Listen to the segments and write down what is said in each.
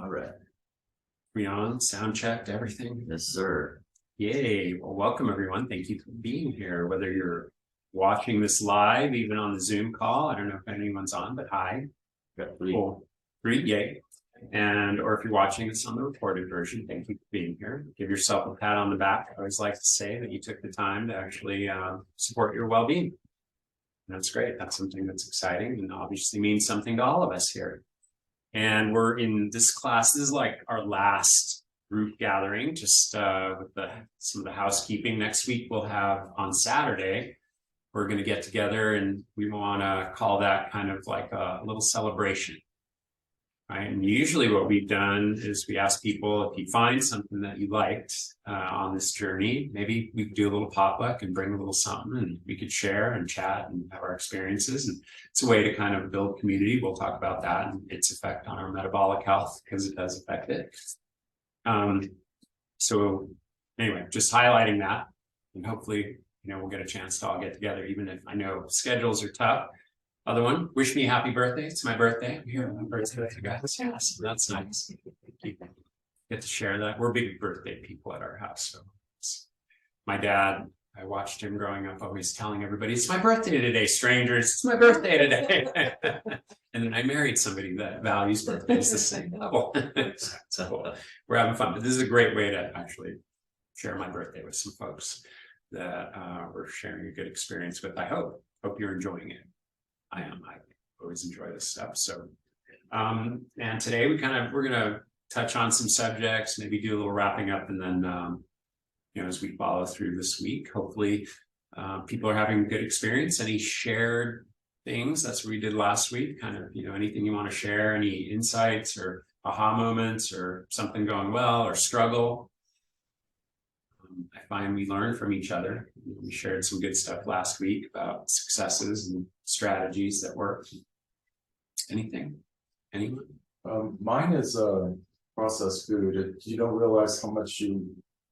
All right. We on? Sound checked, everything? Yes, sir. Yay. Well, welcome everyone. Thank you for being here. Whether you're watching this live, even on the Zoom call, I don't know if anyone's on, but hi. Got three. Cool. Three, yay. And or if you're watching this on the recorded version, thank you for being here. Give yourself a pat on the back. I always like to say that you took the time to actually support your well-being. That's great. That's something that's exciting and obviously means something to all of us here. And we're in this class. This is like our last group gathering, just with some of the housekeeping. Next week we'll have on Saturday, we're going to get together and we want to call that kind of like a little celebration. Right. And usually what we've done is we ask people, if you find something that you liked on this journey, maybe we could do a little potluck and bring a little something and we could share and chat and have our experiences. And it's a way to kind of build community. We'll talk about that and its effect on our metabolic health because it does affect it. So anyway, just highlighting that, and hopefully, we'll get a chance to all get together, even if I know schedules are tough. Other one, wish me a happy birthday. It's my birthday. I'm here on my birthday with you guys. Yes, that's nice. Get to share that. We're big birthday people at our house. So my dad, I watched him growing up, always telling everybody, it's my birthday today, strangers. It's my birthday today. And then I married somebody that values birthdays the same level. So we're having fun. But this is a great way to actually share my birthday with some folks that we're sharing a good experience with. I hope you're enjoying it. I am. I always enjoy this stuff. So, and today we're going to touch on some subjects, maybe do a little wrapping up, and then, as we follow through this week, hopefully, people are having a good experience. Any shared things? That's what we did last week. Kind of, anything you want to share, any insights or aha moments or something going well or struggle. I find we learn from each other. We shared some good stuff last week about successes and strategies that work. Anything? Anyone? Mine is processed food. You don't realize how much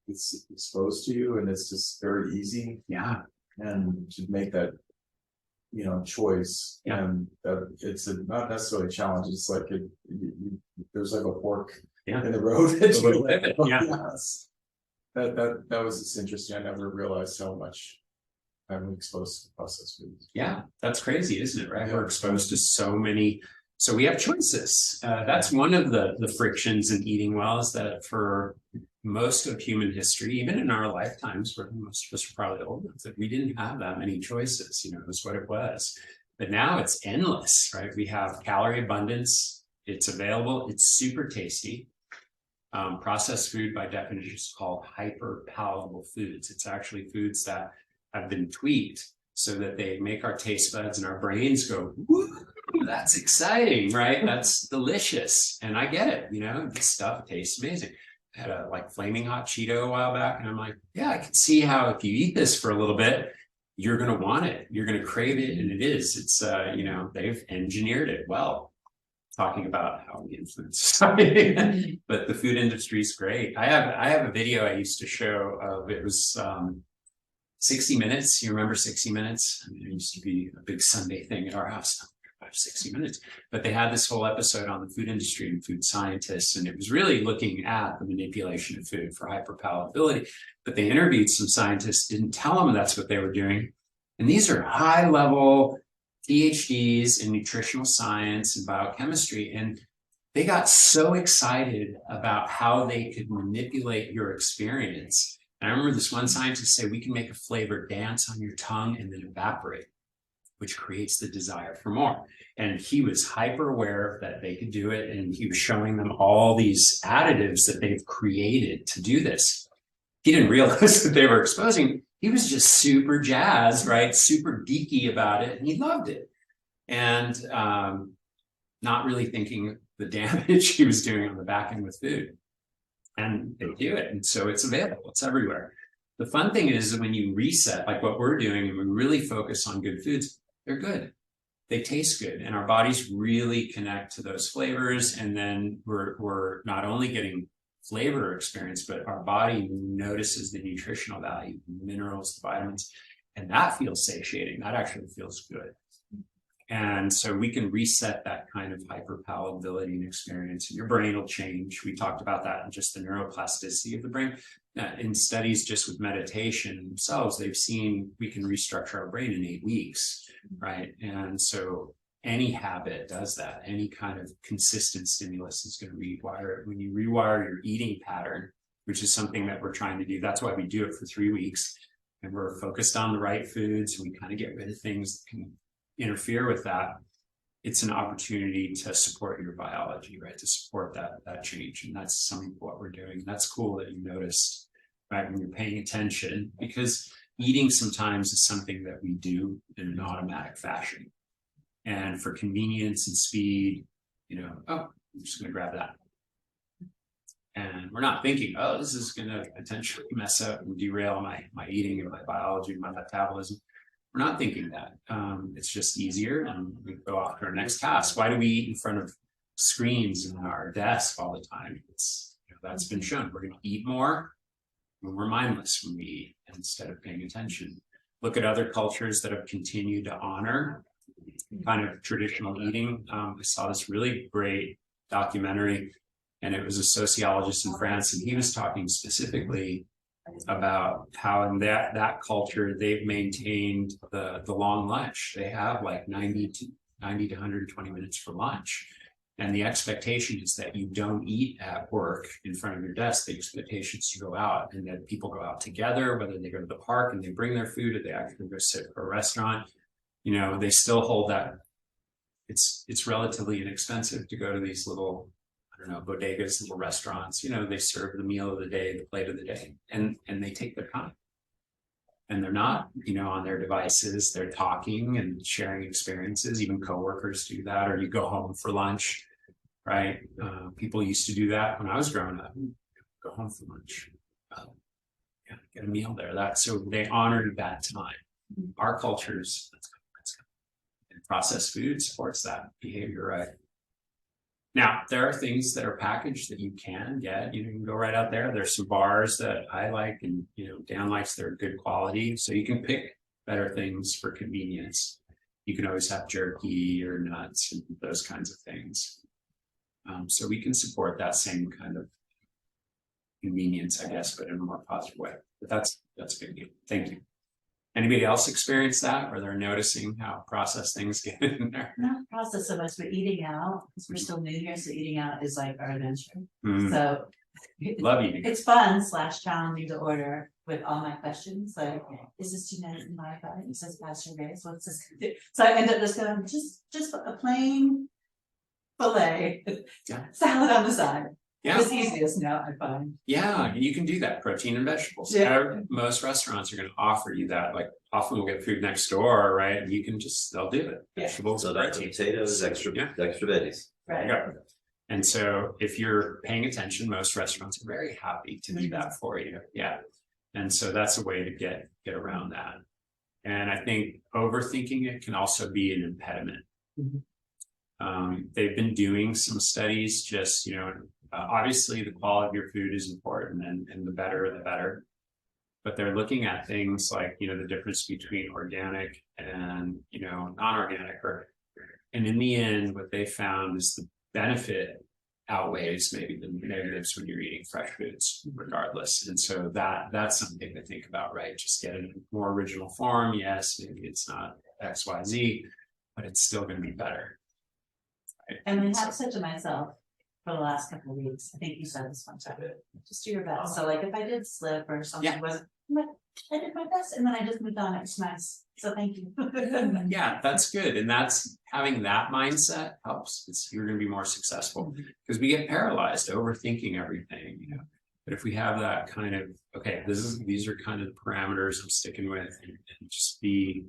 it's exposed to you, and it's just very easy. Yeah. And to make that, choice. Yeah. And it's not necessarily a challenge. It's like there's like a fork in the road. Yeah. Yes. That was just interesting. I never realized how much I'm exposed to processed foods. Yeah, that's crazy, isn't it? Right? Yeah. We're exposed to so many. So we have choices. That's one of the frictions in eating well, is that for most of human history, even in our lifetimes, where most of us are probably old enough, that we didn't have that many choices. It was what it was. But now it's endless, right? We have calorie abundance. It's available. It's super tasty. Processed food, by definition, is called hyper palatable foods. It's actually foods that have been tweaked so that they make our taste buds and our brains go, woo, that's exciting, right? That's delicious. And I get it, this stuff tastes amazing. I had a flaming hot Cheeto a while back, and I'm like, yeah, I can see how if you eat this for a little bit, you're going to want it. You're going to crave it. And it is. It's, they've engineered it well. Talking about how we influence society, but the food industry is great. I have a video I used to show of, it was 60 Minutes. You remember 60 Minutes? It used to be a big Sunday thing at our house. 60 Minutes, but they had this whole episode on the food industry and food scientists, and it was really looking at the manipulation of food for hyperpalatability. But they interviewed some scientists, didn't tell them that's what they were doing, and these are high-level PhDs in nutritional science and biochemistry, and they got so excited about how they could manipulate your experience. And I remember this one scientist say, we can make a flavor dance on your tongue and then evaporate, which creates the desire for more. And he was hyper aware that they could do it, and he was showing them all these additives that they've created to do this. He didn't realize that they were exposing. He was just super jazzed, right? Super geeky about it. And he loved it. And not really thinking the damage he was doing on the back end with food. And they do it. And so it's available. It's everywhere. The fun thing is that when you reset, like what we're doing, and we really focus on good foods, they're good. They taste good. And our bodies really connect to those flavors. And then we're not only getting flavor experience, but our body notices the nutritional value, the minerals, the vitamins, and that feels satiating. That actually feels good. And so we can reset that kind of hyperpalatability and experience, and your brain will change. We talked about that in just the neuroplasticity of the brain. In studies just with meditation themselves, they've seen we can restructure our brain in 8 weeks, right? And so any habit does that. Any kind of consistent stimulus is going to rewire it. When you rewire your eating pattern, which is something that we're trying to do, that's why we do it for 3 weeks. And we're focused on the right foods. We kind of get rid of things that can interfere with that. It's an opportunity to support your biology, right? To support that change. And that's some of what we're doing. That's cool that you noticed, right? When you're paying attention, because eating sometimes is something that we do in an automatic fashion. And for convenience and speed, you know, oh, I'm just going to grab that. And we're not thinking, oh, this is going to potentially mess up and derail my eating and my biology and my metabolism. We're not thinking that. It's just easier, and we go off to our next task. Why do we eat in front of screens in our desk all the time? It's, you know, that's been shown. We're going to eat more when we're mindless when we eat instead of paying attention. Look at other cultures that have continued to honor kind of traditional eating. I saw this really great documentary, and it was a sociologist in France, and he was talking specifically about how in that culture they've maintained the long lunch. They have like 90 to 120 minutes for lunch, and the expectation is that you don't eat at work in front of your desk. The expectation is you go out, and that people go out together, whether they go to the park and they bring their food, or they actually go sit for a restaurant. You know, they still hold that. It's relatively inexpensive to go to these little, I don't know, bodegas, little restaurants. You know, they serve the meal of the day, the plate of the day, and they take their time. And they're not, you know, on their devices. They're talking and sharing experiences. Even coworkers do that, or you go home for lunch, right? People used to do that when I was growing up. Go home for lunch, yeah, get a meal there. So they honored that time. Our cultures, and processed food supports that behavior, right? Now, there are things that are packaged that you can get. You can go right out there. There's some bars that I like, and you know, Dan likes. They're good quality, so you can pick better things for convenience. You can always have jerky or nuts and those kinds of things. So we can support that same kind of convenience, I guess, but in a more positive way. But that's good. Thank you. Anybody else experience that, where they're noticing how processed things get in there? Not processed so much, but eating out, because we're still new here, so eating out is like our adventure. Mm. So Love eating. it's fun / challenging to order with all my questions, like, is this genetically modified? It says pasture raised, what's this? So I end up just going, just a plain filet, Yeah. salad on the side. Yeah. It's easiest now, I find. Yeah, you can do that, protein and vegetables. Yeah. Most restaurants are going to offer you that. Like often we'll get food next door, right? And you can they'll do it. Yeah. Vegetables, So that's protein. potatoes, extra veggies. There you go. And so if you're paying attention, most restaurants are very happy to do that for you. Yeah. And so that's a way to get around that. And I think overthinking it can also be an impediment. They've been doing some studies, just, you know, obviously the quality of your food is important, and the better. But they're looking at things like, you know, the difference between organic and, you know, non-organic, and in the end, what they found is the benefit outweighs maybe the negatives when you're eating fresh foods, regardless. And so that's something to think about, right? Just get it in a more original form. Yes, maybe it's not XYZ, but it's still going to be better. Right? And I have said to myself for the last couple of weeks, I think you said this one time, just do your best. So like if I did slip or something wasn't, I did my best, and then I just moved on. It was nice. So thank you. Yeah, that's good. And that's having that mindset helps. You're going to be more successful, because we get paralyzed overthinking everything, you know. But if we have that kind of, okay, these are kind of the parameters I'm sticking with, and just be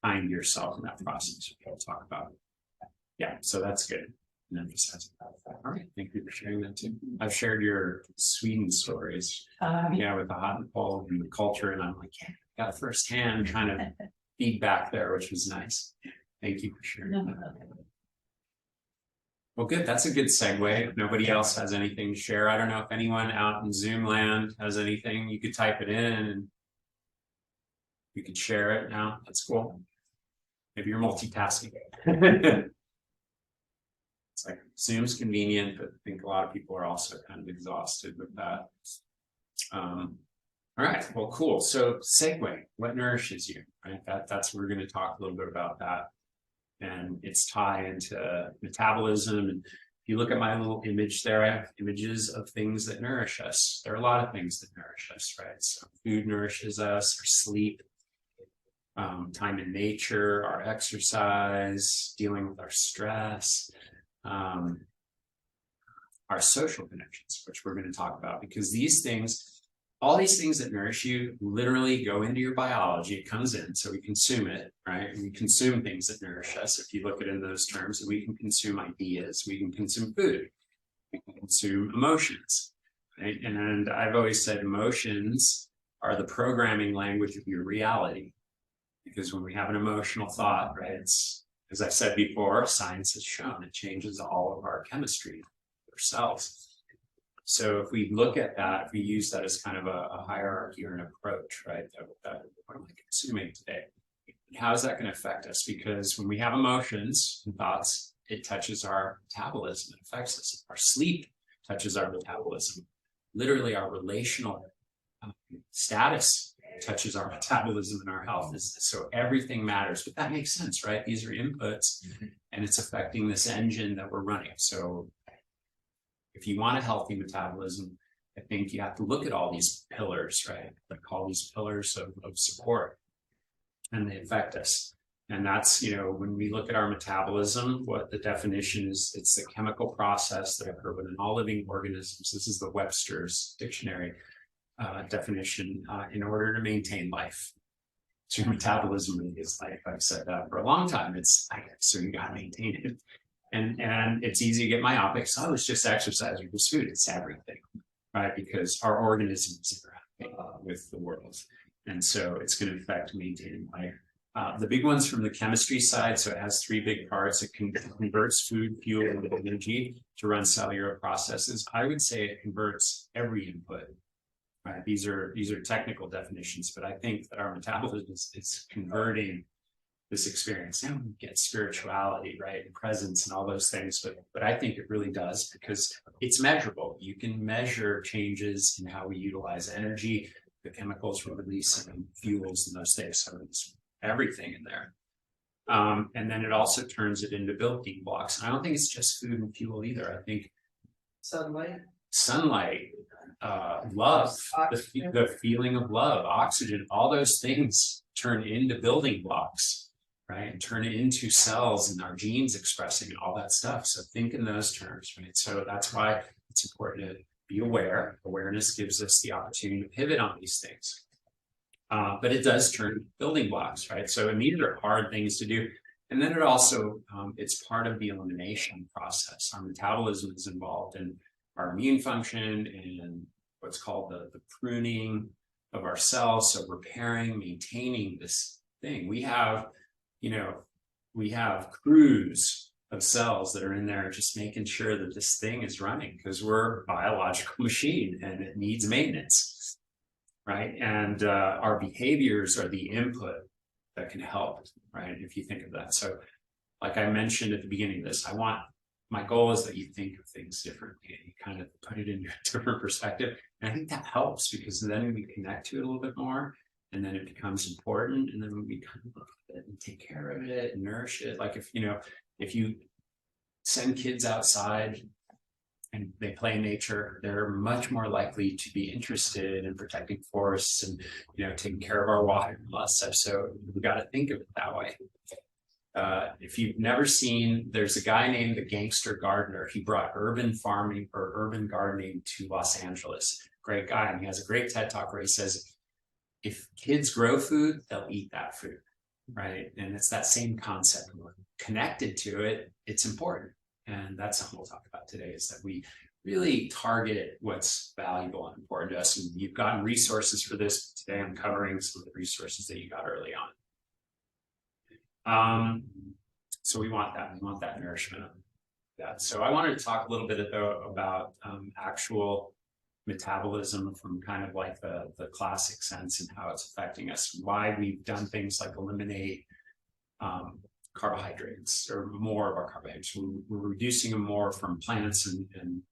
kind to yourself in that process. We'll talk about it. Yeah, so that's good. And emphasize that. All right, thank you for sharing that too. I've shared your Sweden stories, yeah, with the hot and cold and the culture, and I'm like, yeah, got firsthand kind of feedback there, which was nice. Thank you for sharing that. Well, good. That's a good segue. If nobody else has anything to share, I don't know if anyone out in Zoom land has anything. You could type it in and you could share it now. That's cool. Maybe you're multitasking. It's like Zoom's convenient, but I think a lot of people are also kind of exhausted with that. All right, well, cool. So segue, what nourishes you, right? That's we're going to talk a little bit about that and its tie into metabolism. And if you look at my little image there, I have images of things that nourish us. There are a lot of things that nourish us, right? So food nourishes us, our sleep, time in nature, our exercise, dealing with our stress, our social connections, which we're going to talk about, because these things, all these things that nourish you literally go into your biology. It comes in, so we consume it, right? We consume things that nourish us. If you look at it in those terms, we can consume ideas, we can consume food, we can consume emotions, right? And I've always said emotions are the programming language of your reality. Because when we have an emotional thought, right, it's, as I said before, science has shown it changes all of our chemistry, our cells. So if we look at that, if we use that as kind of a hierarchy or an approach, right, that what am I consuming today? And how is that going to affect us? Because when we have emotions and thoughts, it touches our metabolism, it affects us. Our sleep touches our metabolism. Literally, our relational status touches our metabolism and our health. So everything matters, but that makes sense, right? These are inputs and it's affecting this engine that we're running. So if you want a healthy metabolism, I think you have to look at all these pillars, right? Like all these pillars of support, and they affect us. And that's, you know, when we look at our metabolism, what the definition is, it's the chemical process that occurs within all living organisms. This is the Webster's dictionary definition in order to maintain life. So your metabolism really is life. I've said that for a long time. So you got to maintain it. And it's easy to get myopic. So it's just exercise or just food. It's everything, right? Because our organisms interact with the world. And so it's going to affect maintaining life. The big ones from the chemistry side, so it has three big parts. It converts food, fuel, and energy to run cellular processes. I would say it converts every input. Right. These are technical definitions, but I think that our metabolism is converting this experience. Now we get spirituality, right, and presence and all those things, but I think it really does because it's measurable. You can measure changes in how we utilize energy, the chemicals we're releasing, fuels, and those things. So it's everything in there. And then it also turns it into building blocks. And I don't think it's just food and fuel either. I think sunlight, love, the feeling of love, oxygen, all those things turn into building blocks, right? And turn it into cells and our genes expressing and all that stuff. So think in those terms, right? So that's why it's important to be aware. Awareness gives us the opportunity to pivot on these things. But it does turn building blocks, right? So and these are hard things to do. And then it also, it's part of the elimination process. Our metabolism is involved in our immune function and what's called the pruning of our cells. So repairing, maintaining this thing. We have crews of cells that are in there just making sure that this thing is running because we're a biological machine and it needs maintenance, right? And our behaviors are the input that can help, right? If you think of that. So like I mentioned at the beginning of this, my goal is that you think of things differently and you kind of put it in a different perspective. And I think that helps because then we connect to it a little bit more and then it becomes important. And then we kind of look at it and take care of it and nourish it. Like if you send kids outside and they play in nature, they're much more likely to be interested in protecting forests and, taking care of our water and all that stuff. So we got to think of it that way. If you've never seen, there's a guy named the Gangster Gardener. He brought urban farming or urban gardening to Los Angeles. Great guy. And he has a great TED talk where he says, if kids grow food, they'll eat that food, right? And it's that same concept. We're connected to it. It's important. And that's something we'll talk about today is that we really target what's valuable and important to us. And you've gotten resources for this. Today I'm covering some of the resources that you got early on. So we want that nourishment of that. So I wanted to talk a little bit about actual metabolism from kind of like the classic sense and how it's affecting us, why we've done things like eliminate carbohydrates, or more of our carbohydrates. We're reducing them more from plants and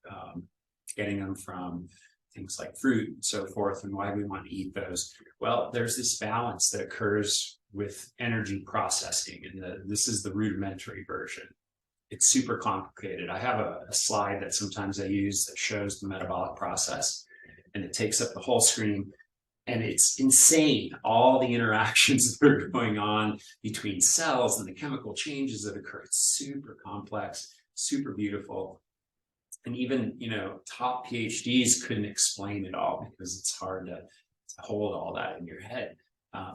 getting them from things like fruit and so forth. And why we want to eat those? Well, there's this balance that occurs with energy processing, and this is the rudimentary version. It's super complicated. I have a slide that sometimes I use that shows the metabolic process, and it takes up the whole screen. And it's insane, all the interactions that are going on between cells and the chemical changes that occur. It's super complex, super beautiful. And even, top PhDs couldn't explain it all because it's hard to hold all that in your head.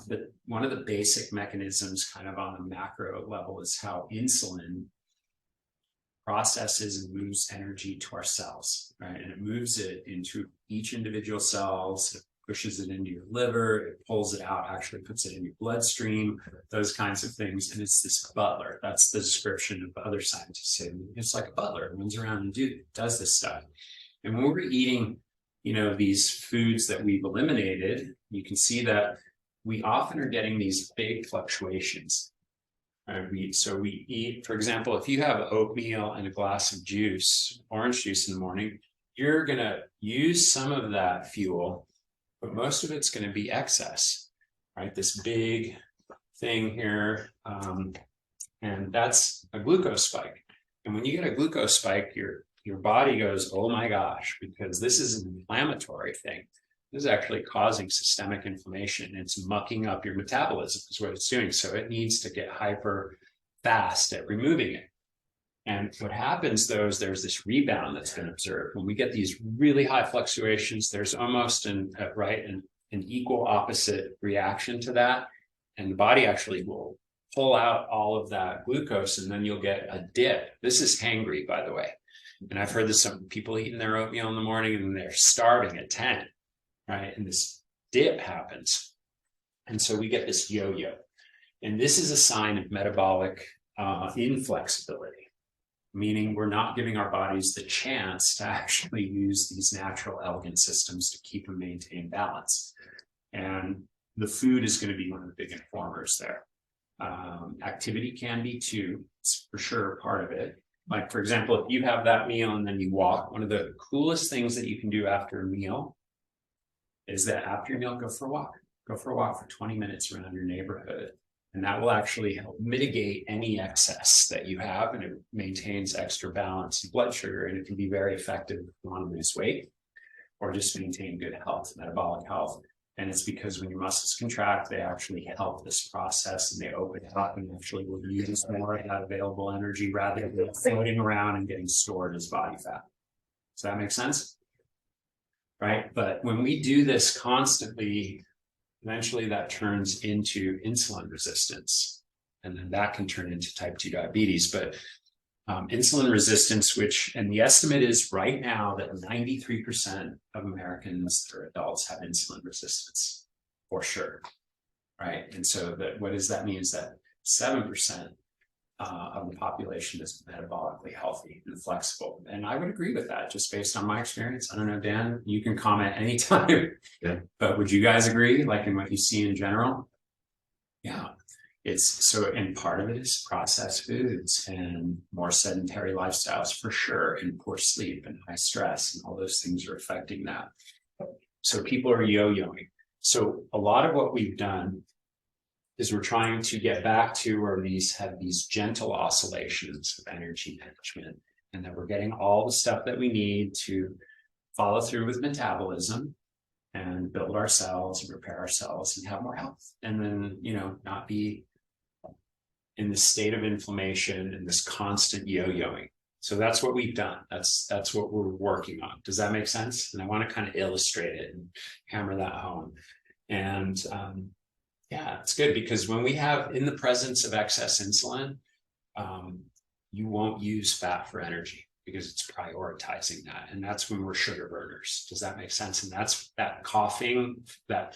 But one of the basic mechanisms kind of on a macro level is how insulin processes and moves energy to our cells, right? And it moves it into each individual cells, it pushes it into your liver, it pulls it out, actually puts it in your bloodstream, those kinds of things. And it's this butler. That's the description of other scientists say. It's like a butler. It runs around and does this stuff. And when we're eating, these foods that we've eliminated, you can see that we often are getting these big fluctuations. So we eat, for example, if you have oatmeal and a glass of juice, orange juice in the morning, you're going to use some of that fuel, but most of it's going to be excess, right? This big thing here, and that's a glucose spike. And when you get a glucose spike, your body goes, oh my gosh, because this is an inflammatory thing. This is actually causing systemic inflammation. It's mucking up your metabolism is what it's doing. So it needs to get hyper fast at removing it. And what happens though is there's this rebound that's been observed. When we get these really high fluctuations, there's almost an equal opposite reaction to that. And the body actually will pull out all of that glucose, and then you'll get a dip. This is hangry, by the way. And I've heard this, some people eating their oatmeal in the morning and they're starving at 10. Right? And this dip happens. And so we get this yo-yo. And this is a sign of metabolic inflexibility, meaning we're not giving our bodies the chance to actually use these natural, elegant systems to keep and maintain balance. And the food is going to be one of the big informers there. Activity can be too, it's for sure part of it. Like, for example, if you have that meal and then you walk, one of the coolest things that you can do after a meal is that after your meal, go for a walk. Go for a walk for 20 minutes around your neighborhood. And that will actually help mitigate any excess that you have, and it maintains extra balance in blood sugar. And it can be very effective if you want to lose weight or just maintain good health, metabolic health. And it's because when your muscles contract, they actually help this process, and they open it up and actually will use more of that available energy rather than floating around and getting stored as body fat. Does that make sense? Right? But when we do this constantly, eventually that turns into insulin resistance, and then that can turn into type 2 diabetes. But insulin resistance, and the estimate is right now that 93% of Americans or adults have insulin resistance, for sure. Right? And so what does that mean? Is that 7% of the population is metabolically healthy and flexible. And I would agree with that just based on my experience. I don't know, Dan, you can comment anytime. Yeah. But would you guys agree, like in what you see in general? Yeah. And part of it is processed foods and more sedentary lifestyles for sure, and poor sleep and high stress, and all those things are affecting that. So people are yo-yoing. So a lot of what we've done is we're trying to get back to where have these gentle oscillations of energy management, and that we're getting all the stuff that we need to follow through with metabolism and build our cells and repair our cells and have more health. And then, not be in this state of inflammation and this constant yo-yoing. So that's what we've done. That's what we're working on. Does that make sense? And I want to kind of illustrate it and hammer that home. And, yeah, it's good because when we have in the presence of excess insulin, you won't use fat for energy because it's prioritizing that. And that's when we're sugar burners. Does that make sense? And that's that coughing, the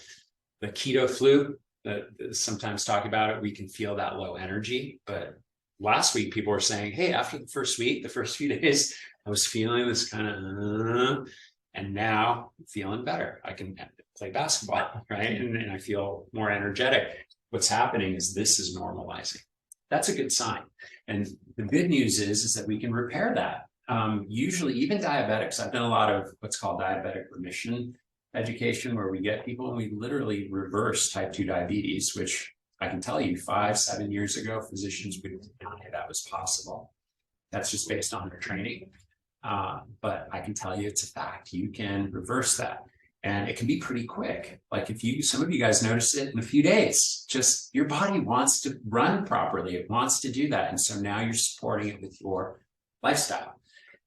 keto flu that sometimes talk about it, we can feel that low energy. But last week, people were saying, hey, after the first week, the first few days, I was feeling this kind of, and now I'm feeling better. I can play basketball, right? And I feel more energetic. What's happening is this is normalizing. that's a good sign. And the good news is that we can repair that. Usually even diabetics, I've done a lot of what's called diabetic remission education, where we get people and we literally reverse type 2 diabetes, which I can tell you 5-7 years ago, physicians would deny that was possible. That's just based on their training. But I can tell you it's a fact. You can reverse that. And it can be pretty quick. Like some of you guys notice it in a few days, just your body wants to run properly. It wants to do that. And so now you're supporting it with your lifestyle.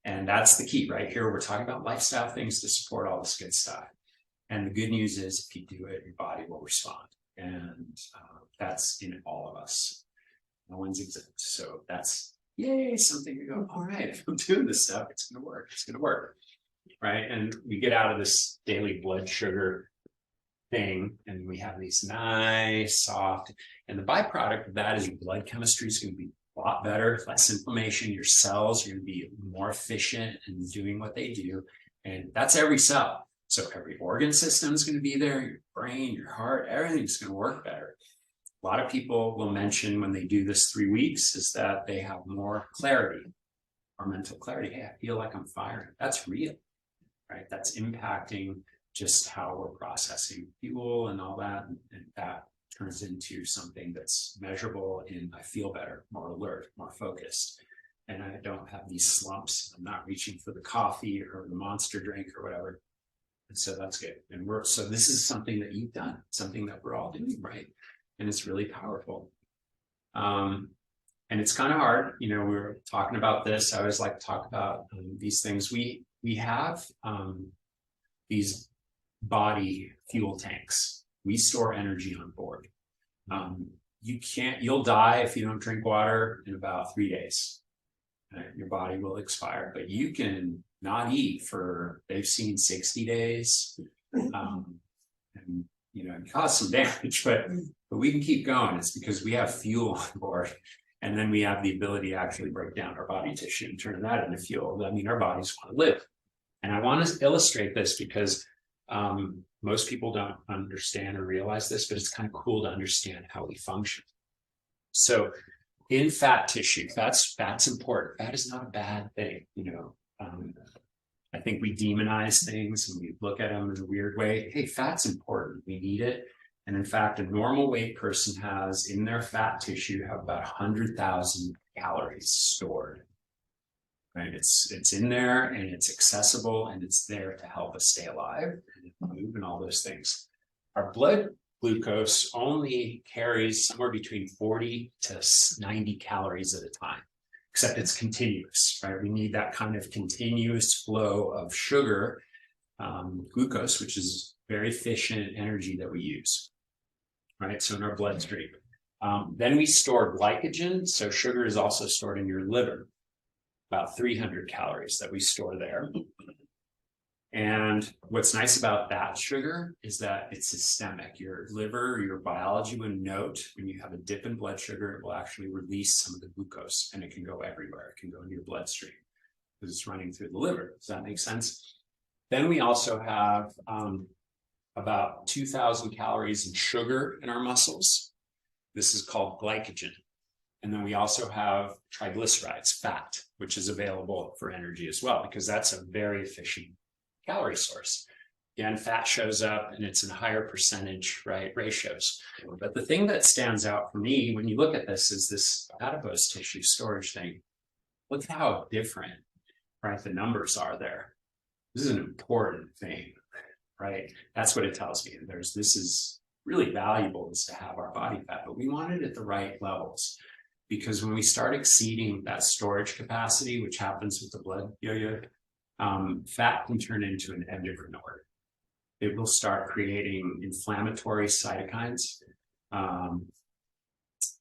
And that's the key right here. We're talking about lifestyle things to support all this good stuff. And the good news is if you do it, your body will respond. And that's in all of us. No one's exempt. So that's, yay, something to go, all right, if I'm doing this stuff, it's going to work. It's going to work. Right. And we get out of this daily blood sugar thing and we have these nice, soft, and the byproduct of that is your blood chemistry is going to be a lot better, less inflammation. Your cells are going to be more efficient in doing what they do. And that's every cell. So every organ system is going to be there, your brain, your heart, everything's going to work better. A lot of people will mention when they do this 3 weeks is that they have more clarity or mental clarity. Hey, I feel like I'm firing. That's real. Right, that's impacting just how we're processing fuel and all that, and that turns into something that's measurable in I feel better, more alert, more focused, and I don't have these slumps. I'm not reaching for the coffee or the Monster drink or whatever, and so that's good. And so this is something that you've done, something that we're all doing, right? And it's really powerful. And it's kind of hard, we were talking about this. I always like to talk about these things. We have these body fuel tanks. We store energy on board. You'll die if you don't drink water in about 3 days. Your body will expire, but you can not eat for, they've seen 60 days. And it cause some damage, but we can keep going. It's because we have fuel on board. And then we have the ability to actually break down our body tissue and turn that into fuel. I mean, our bodies want to live. And I want to illustrate this because most people don't understand or realize this, but it's kind of cool to understand how we function. So in fat tissue, fat's important. Fat is not a bad thing. I think we demonize things and we look at them in a weird way. Hey, fat's important. We need it. And in fact, a normal weight person has in their fat tissue have about 100,000 calories stored. Right? It's in there and it's accessible and it's there to help us stay alive and move and all those things. Our blood glucose only carries somewhere between 40 to 90 calories at a time, except it's continuous, right? We need that kind of continuous flow of sugar, glucose, which is very efficient energy that we use. Right, so in our bloodstream. Then we store glycogen. So sugar is also stored in your liver, about 300 calories that we store there. And what's nice about that sugar is that it's systemic. Your liver, your biology will note when you have a dip in blood sugar, it will actually release some of the glucose and it can go everywhere. It can go into your bloodstream because it's running through the liver. Does that make sense? Then we also have about 2,000 calories in sugar in our muscles. This is called glycogen. And then we also have triglycerides, fat, which is available for energy as well, because that's a very efficient calorie source. Again, fat shows up and it's in higher percentage, right, ratios. But the thing that stands out for me when you look at this is this adipose tissue storage thing. Look how different, right, the numbers are there. This is an important thing. Right, that's what it tells me. This is really valuable is to have our body fat, but we want it at the right levels because when we start exceeding that storage capacity, which happens with the blood yo-yo, fat can turn into an endocrine organ. It will start creating inflammatory cytokines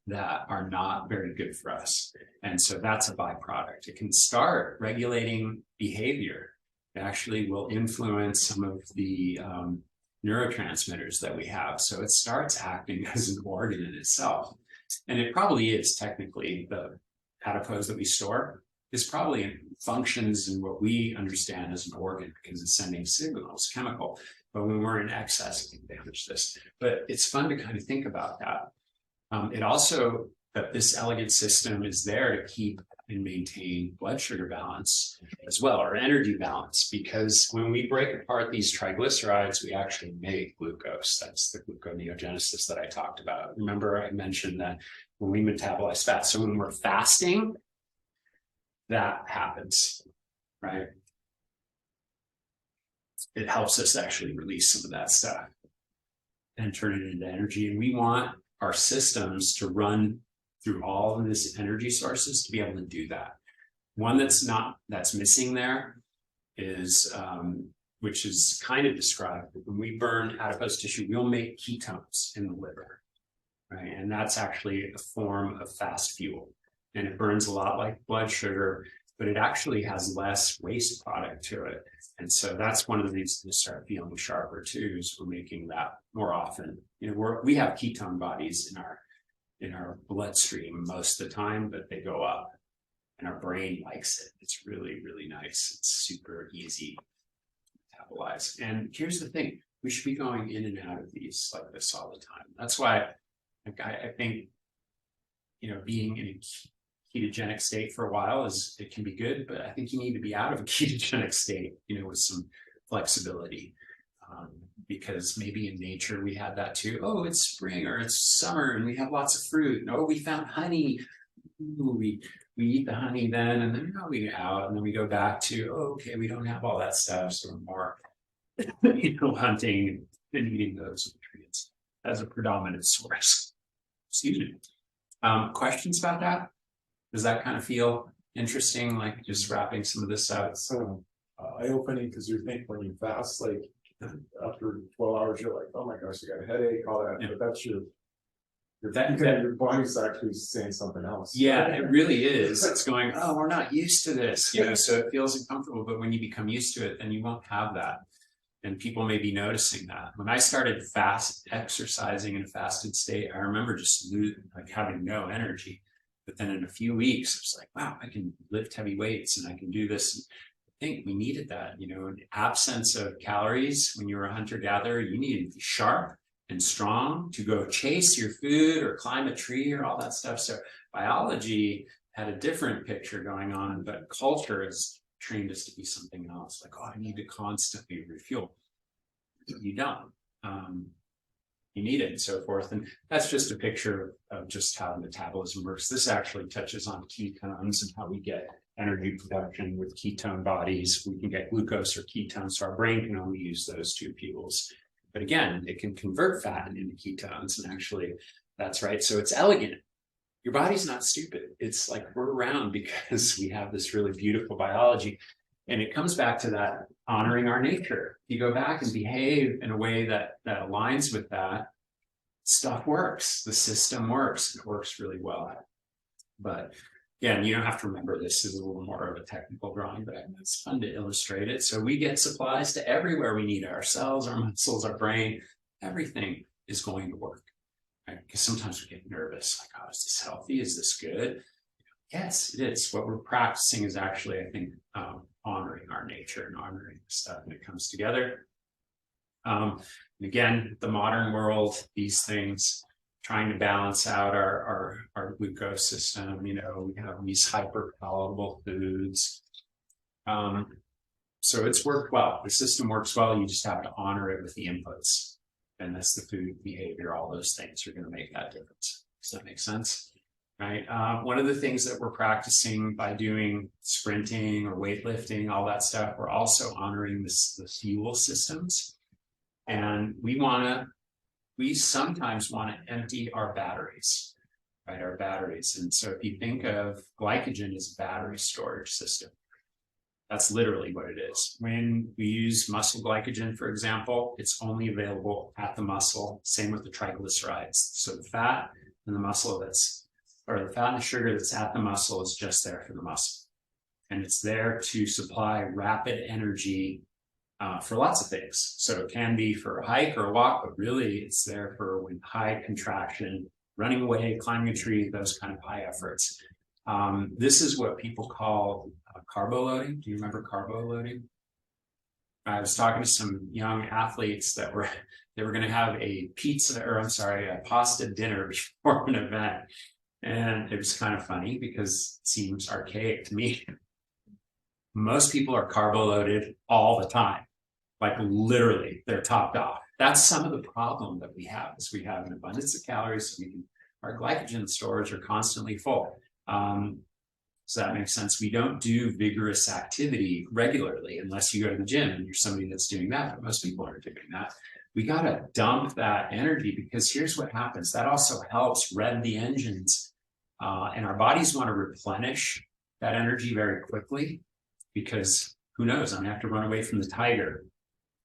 that are not very good for us, and so that's a byproduct. It can start regulating behavior. Actually will influence some of the neurotransmitters that we have. So it starts acting as an organ in itself. And it probably is technically the adipose that we store is probably functions in what we understand as an organ because it's sending signals, chemical. But when we're in excess, it can damage this. But it's fun to kind of think about that. It also But this elegant system is there to keep and maintain blood sugar balance as well, or energy balance, because when we break apart these triglycerides, we actually make glucose. That's the gluconeogenesis that I talked about. Remember, I mentioned that when we metabolize fat, so when we're fasting, that happens, right? It helps us actually release some of that stuff and turn it into energy. And we want our systems to run through all of these energy sources to be able to do that. One that's missing there is, which is kind of described, when we burn adipose tissue, we'll make ketones in the liver, right? And that's actually a form of fast fuel. And it burns a lot like blood sugar, but it actually has less waste product to it. And so that's one of the reasons to start feeling sharper too, is we're making that more often. You know, we have ketone bodies in our bloodstream most of the time, but they go up and our brain likes it. It's really, really nice. It's super easy to metabolize. And here's the thing, we should be going in and out of these like this all the time. That's why I think, you know, being in a ketogenic state for a while it can be good, but I think you need to be out of a ketogenic state, you know, with some flexibility. Because maybe in nature we had that too. Oh, it's spring or it's summer and we have lots of fruit. And, oh, we found honey. Ooh, we eat the honey then, and then we go out, and then we go back to, oh, okay, we don't have all that stuff, so we're more, you know, hunting and eating those nutrients as a predominant source. Excuse me. Questions about that? Does that kind of feel interesting, like just wrapping some of this up? It's eye-opening, because you think when you fast, like after 12 hours, you're like, oh my gosh, I got a headache, all that. Yeah. But that's your Your body's actually saying something else. Yeah, it really is. It's going, oh, we're not used to this, you know, so it feels uncomfortable. But when you become used to it, then you won't have that. And people may be noticing that. When I started fast exercising in a fasted state, I remember just like having no energy. But then in a few weeks, it was like, wow, I can lift heavy weights and I can do this. I think we needed that, you know, in absence of calories. When you were a hunter-gatherer, you needed to be sharp and strong to go chase your food or climb a tree or all that stuff. So biology had a different picture going on, but culture has trained us to be something else. Like, oh, I need to constantly refuel. You don't. You need it and so forth. And that's just a picture of just how metabolism works. This actually touches on ketones and how we get energy production with ketone bodies. We can get glucose or ketones, so our brain can only use those two fuels. But again, it can convert fat into ketones, and actually that's right. So it's elegant. Your body's not stupid. It's like we're around because we have this really beautiful biology. And it comes back to that honoring our nature. You go back and behave in a way that aligns with that, stuff works. The system works. It works really well. But again, you don't have to remember this. Is a little more of a technical drawing, but it's fun to illustrate it. So we get supplies to everywhere we need it. Our cells, our muscles, our brain, everything is going to work. Right? Because sometimes we get nervous, like, oh, is this healthy? Is this good? Yes, it is. What we're practicing is actually, I think, honoring our nature and honoring the stuff when it comes together. Again, the modern world, these things, trying to balance out our glucose system, you know, we have these hyper palatable foods. So it's worked well. The system works well. You just have to honor it with the inputs. And that's the food, behavior, all those things are going to make that difference. Does that make sense? Right. One of the things that we're practicing by doing sprinting or weightlifting, all that stuff, we're also honoring the fuel systems. And we sometimes want to empty our batteries, right? Our batteries. And so if you think of glycogen as a battery storage system, that's literally what it is. When we use muscle glycogen, for example, it's only available at the muscle. Same with the triglycerides. So the fat and the muscle the fat and the sugar that's at the muscle is just there for the muscle. And it's there to supply rapid energy for lots of things. So it can be for a hike or a walk, but really it's there for when high contraction, running away, climbing a tree, those kind of high efforts. This is what people call carbo loading. Do you remember carbo loading? I was talking to some young athletes that were going to have a pasta dinner before an event. And it was kind of funny because it seems archaic to me. Most people are carbo loaded all the time. Like literally, they're topped off. That's some of the problem that we have is we have an abundance of calories. So our glycogen stores are constantly full. So that makes sense. We don't do vigorous activity regularly unless you go to the gym and you're somebody that's doing that, but most people aren't doing that. We got to dump that energy because here's what happens. That also helps rev the engines. And our bodies want to replenish that energy very quickly because who knows, I'm gonna have to run away from the tiger.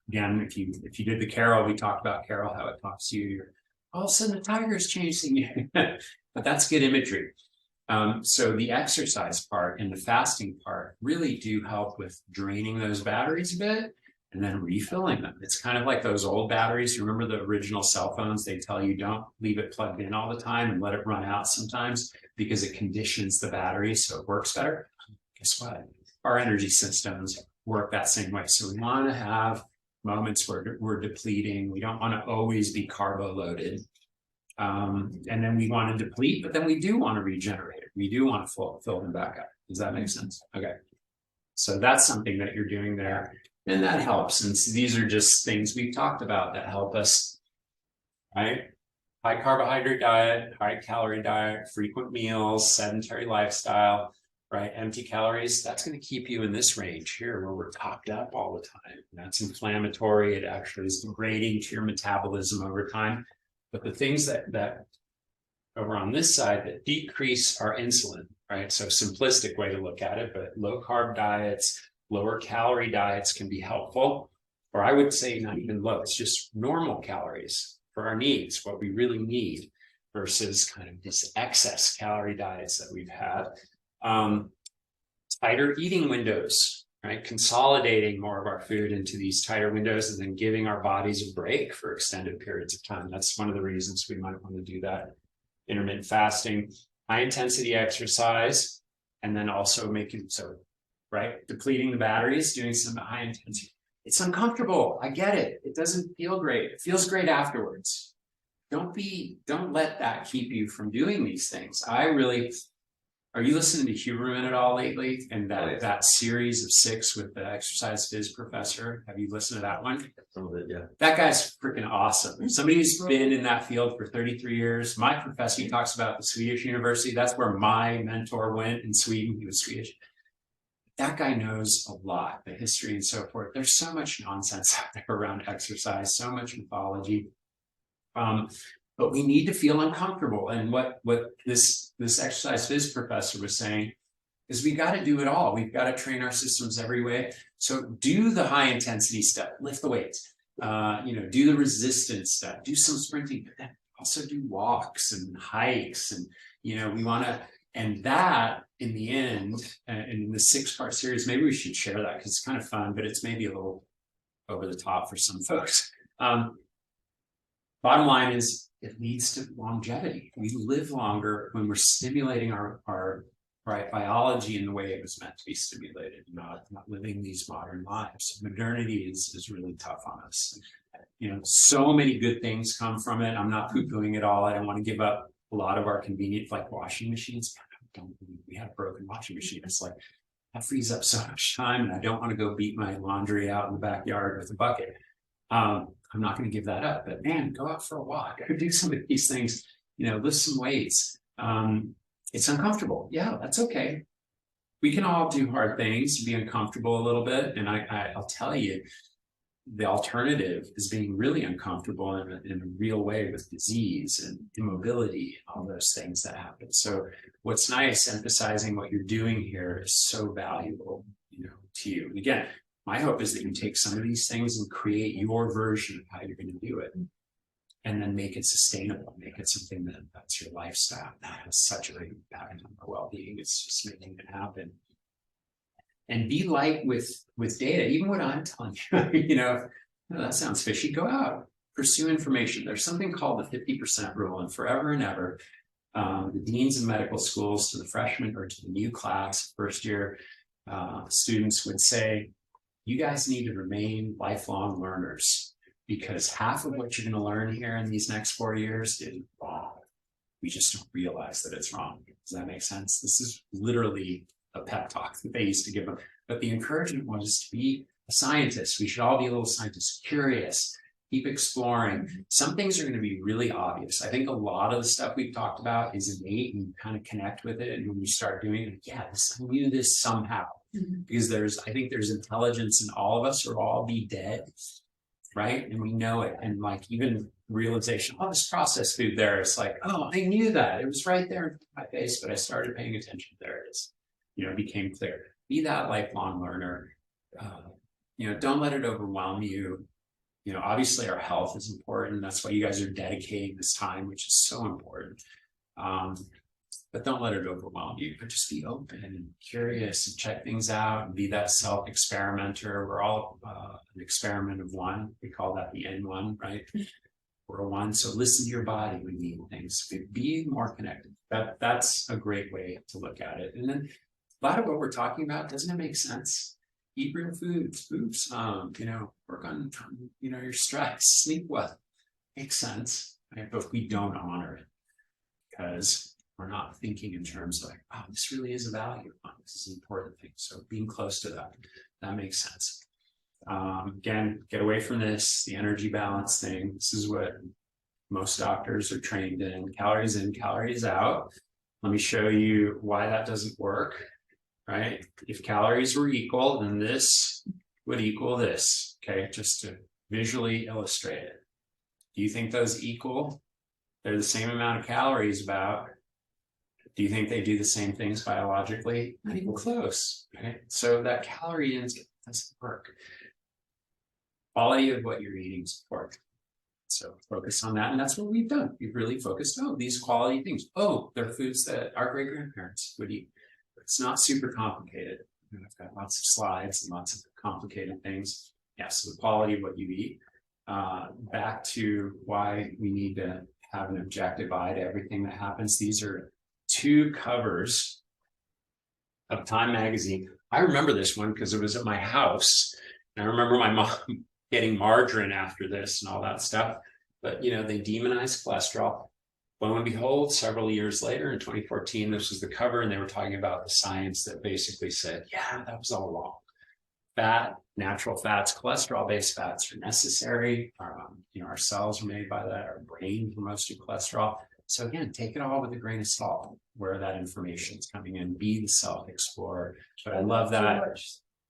Again, if you did the Carol, we talked about Carol, how it talks to you, all of a sudden the tiger's chasing you. But that's good imagery. So the exercise part and the fasting part really do help with draining those batteries a bit and then refilling them. It's kind of like those old batteries. You remember the original cell phones? They tell you don't leave it plugged in all the time and let it run out sometimes because it conditions the battery so it works better. Guess what? Our energy systems work that same way. So we want to have moments where we're depleting. We don't want to always be carbo loaded. And then we want to deplete, but then we do want to regenerate it. We do want to fill them back up. Does that make sense? Okay. So that's something that you're doing there. And that helps. And so these are just things we've talked about that help us, right? High carbohydrate diet, high calorie diet, frequent meals, sedentary lifestyle, right? Empty calories. That's going to keep you in this range here where we're topped up all the time. That's inflammatory. It actually is degrading to your metabolism over time. But the things that over on this side that decrease our insulin, right? So simplistic way to look at it, but low carb diets, lower calorie diets can be helpful, or I would say not even low, it's just normal calories for our needs, what we really need versus kind of this excess calorie diets that we've had. Tighter eating windows, right? Consolidating more of our food into these tighter windows and then giving our bodies a break for extended periods of time. That's one of the reasons we might want to do that. Intermittent fasting, high intensity exercise, and then also making so, right? Depleting the batteries, doing some high intensity. It's uncomfortable. I get it. It doesn't feel great. It feels great afterwards. Don't let that keep you from doing these things. Are you listening to Huberman at all lately? And that series of 6 with the exercise phys professor? Have you listened to that one? Some of it, yeah. That guy's freaking awesome. Somebody who's been in that field for 33 years. My professor, he talks about the Swedish university. That's where my mentor went in Sweden. He was Swedish. That guy knows a lot, the history and so forth. There's so much nonsense out there around exercise, so much mythology. But we need to feel uncomfortable. And what this exercise phys professor was saying is we got to do it all. We've got to train our systems every way. So do the high intensity stuff, lift the weights, do the resistance stuff, do some sprinting, but then also do walks and hikes. And, we want to, and that in the end, in the 6-part series, maybe we should share that because it's kind of fun, but it's maybe a little over the top for some folks. Bottom line is, it leads to longevity. We live longer when we're stimulating our biology in the way it was meant to be stimulated, not living these modern lives. Modernity is really tough on us. So many good things come from it. I'm not poo-pooing it all. I don't want to give up a lot of our convenience, like washing machines. Don't believe we have a broken washing machine. It's like, that frees up so much time, and I don't want to go beat my laundry out in the backyard with a bucket. I'm not going to give that up, but man, go out for a walk, do some of these things, lift some weights. It's uncomfortable. Yeah, that's okay. We can all do hard things, be uncomfortable a little bit. And I'll tell you, the alternative is being really uncomfortable in a real way with disease and immobility, all those things that happen. So what's nice, emphasizing what you're doing here is so valuable, to you. And again, my hope is that you take some of these things and create your version of how you're going to do it, and then make it sustainable, make it something that's your lifestyle. That has such a big impact on our well-being. It's just making it happen. And be light with data, even what I'm telling you, that sounds fishy. Go out, pursue information. There's something called the 50% rule, and forever and ever, the deans of medical schools to the freshmen or to the new class, first year students would say, you guys need to remain lifelong learners, because half of what you're going to learn here in these next 4 years is wrong. We just don't realize that it's wrong. Does that make sense? This is literally a pep talk that they used to give them. But the encouragement was to be a scientist. We should all be a little scientists, curious, keep exploring. Some things are going to be really obvious. I think a lot of the stuff we've talked about is innate and you kind of connect with it. And when you start doing it, yeah, I knew this somehow. Because I think there's intelligence in all of us, or all be dead, right? And we know it. And like even realization, oh, this processed food there, it's like, oh, I knew that. It was right there in my face, but I started paying attention. There it is. It became clear. Be that lifelong learner. Don't let it overwhelm you. Obviously our health is important. That's why you guys are dedicating this time, which is so important. But don't let it overwhelm you, but just be open and curious and check things out and be that self-experimenter. We're all an experiment of one. We call that the N1, right? We're a one. So listen to your body when you eat things. Be more connected. That's a great way to look at it. And then a lot of what we're talking about, doesn't it make sense? Eat real foods, work on, your stress, sleep well. Makes sense, right? But we don't honor it because we're not thinking in terms of like, oh, this really is a value. This is an important thing. So being close to that makes sense. Again, get away from this, the energy balance thing. This is what most doctors are trained in. Calories in, calories out. Let me show you why that doesn't work, right? If calories were equal, then this would equal this, okay? Just to visually illustrate it. Do you think those equal? They're the same amount of calories about. Do you think they do the same things biologically? Not even close, right? So that calorie in doesn't work. Quality of what you're eating is important. So focus on that. And that's what we've done. We've really focused on these quality things. Oh, they're foods that our great grandparents would eat. It's not super complicated. I've got lots of slides and lots of complicated things. Yeah, so the quality of what you eat. Back to why we need to have an objective eye to everything that happens. These are 2 covers of Time magazine. I remember this one because it was at my house. And I remember my mom getting margarine after this and all that stuff. But, they demonized cholesterol. Lo and behold, several years later in 2014, this was the cover, and they were talking about the science that basically said, yeah, that was all wrong. Fat, natural fats, cholesterol-based fats are necessary. Our cells are made by that. Our brain promotes to cholesterol. So again, take it all with a grain of salt where that information is coming in. Be the self-explorer. But I love that.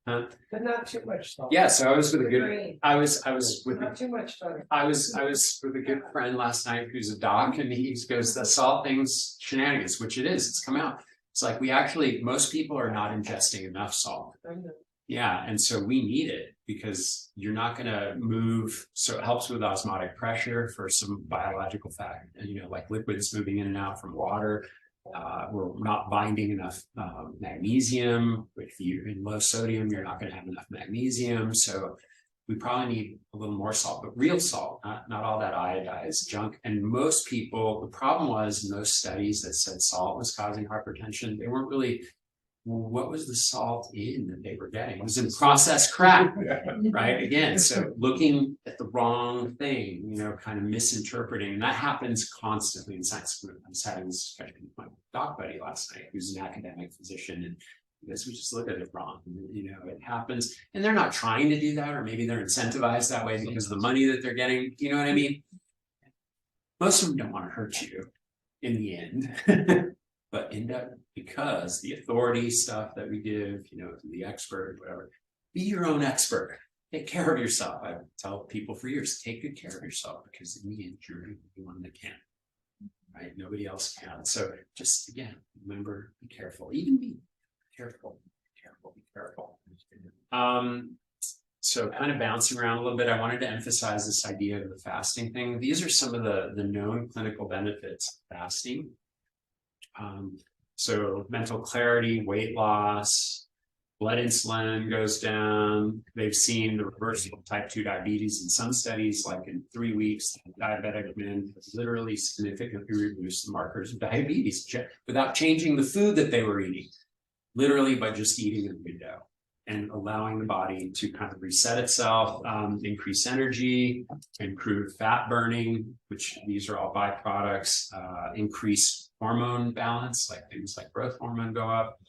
Huh? But not too much salt. Yeah, so I was with a good. Green. I was with. Not too much butter. I was with a good friend last night who's a doc, and he goes, "The salt thing's shenanigans," which it is. It's come out. It's like most people are not ingesting enough salt. Yeah, and so we need it because you're not going to move. So it helps with osmotic pressure for some biological fact, like liquids moving in and out from water. We're not binding enough magnesium. If you're in low sodium, you're not going to have enough magnesium. So we probably need a little more salt, but real salt, not all that iodized junk. And most people, the problem was in those studies that said salt was causing hypertension, they weren't really. What was the salt in that they were getting? It was in processed crap, right? Again, so looking at the wrong thing, kind of misinterpreting. And that happens constantly in science. I was having this discussion with my doc buddy last night, who's an academic physician, and because we just look at it wrong. It happens. And they're not trying to do that, or maybe they're incentivized that way because of the money that they're getting. You know what I mean? Most of them don't want to hurt you in the end. But end up because the authority stuff that we give, to the expert, whatever, be your own expert. Take care of yourself. I tell people for years, take good care of yourself because in the end, you're the only one that can, right? Nobody else can. So just again, remember, be careful. Even be careful, be careful. So kind of bouncing around a little bit, I wanted to emphasize this idea of the fasting thing. These are some of the known clinical benefits of fasting. So mental clarity, weight loss, blood insulin goes down. They've seen the reversal of type 2 diabetes in some studies, like in 3 weeks, diabetic men literally significantly reduced the markers of diabetes without changing the food that they were eating, literally by just eating a window and allowing the body to kind of reset itself, increase energy, improve fat burning, which these are all byproducts, increase hormone balance, like things like growth hormone go up,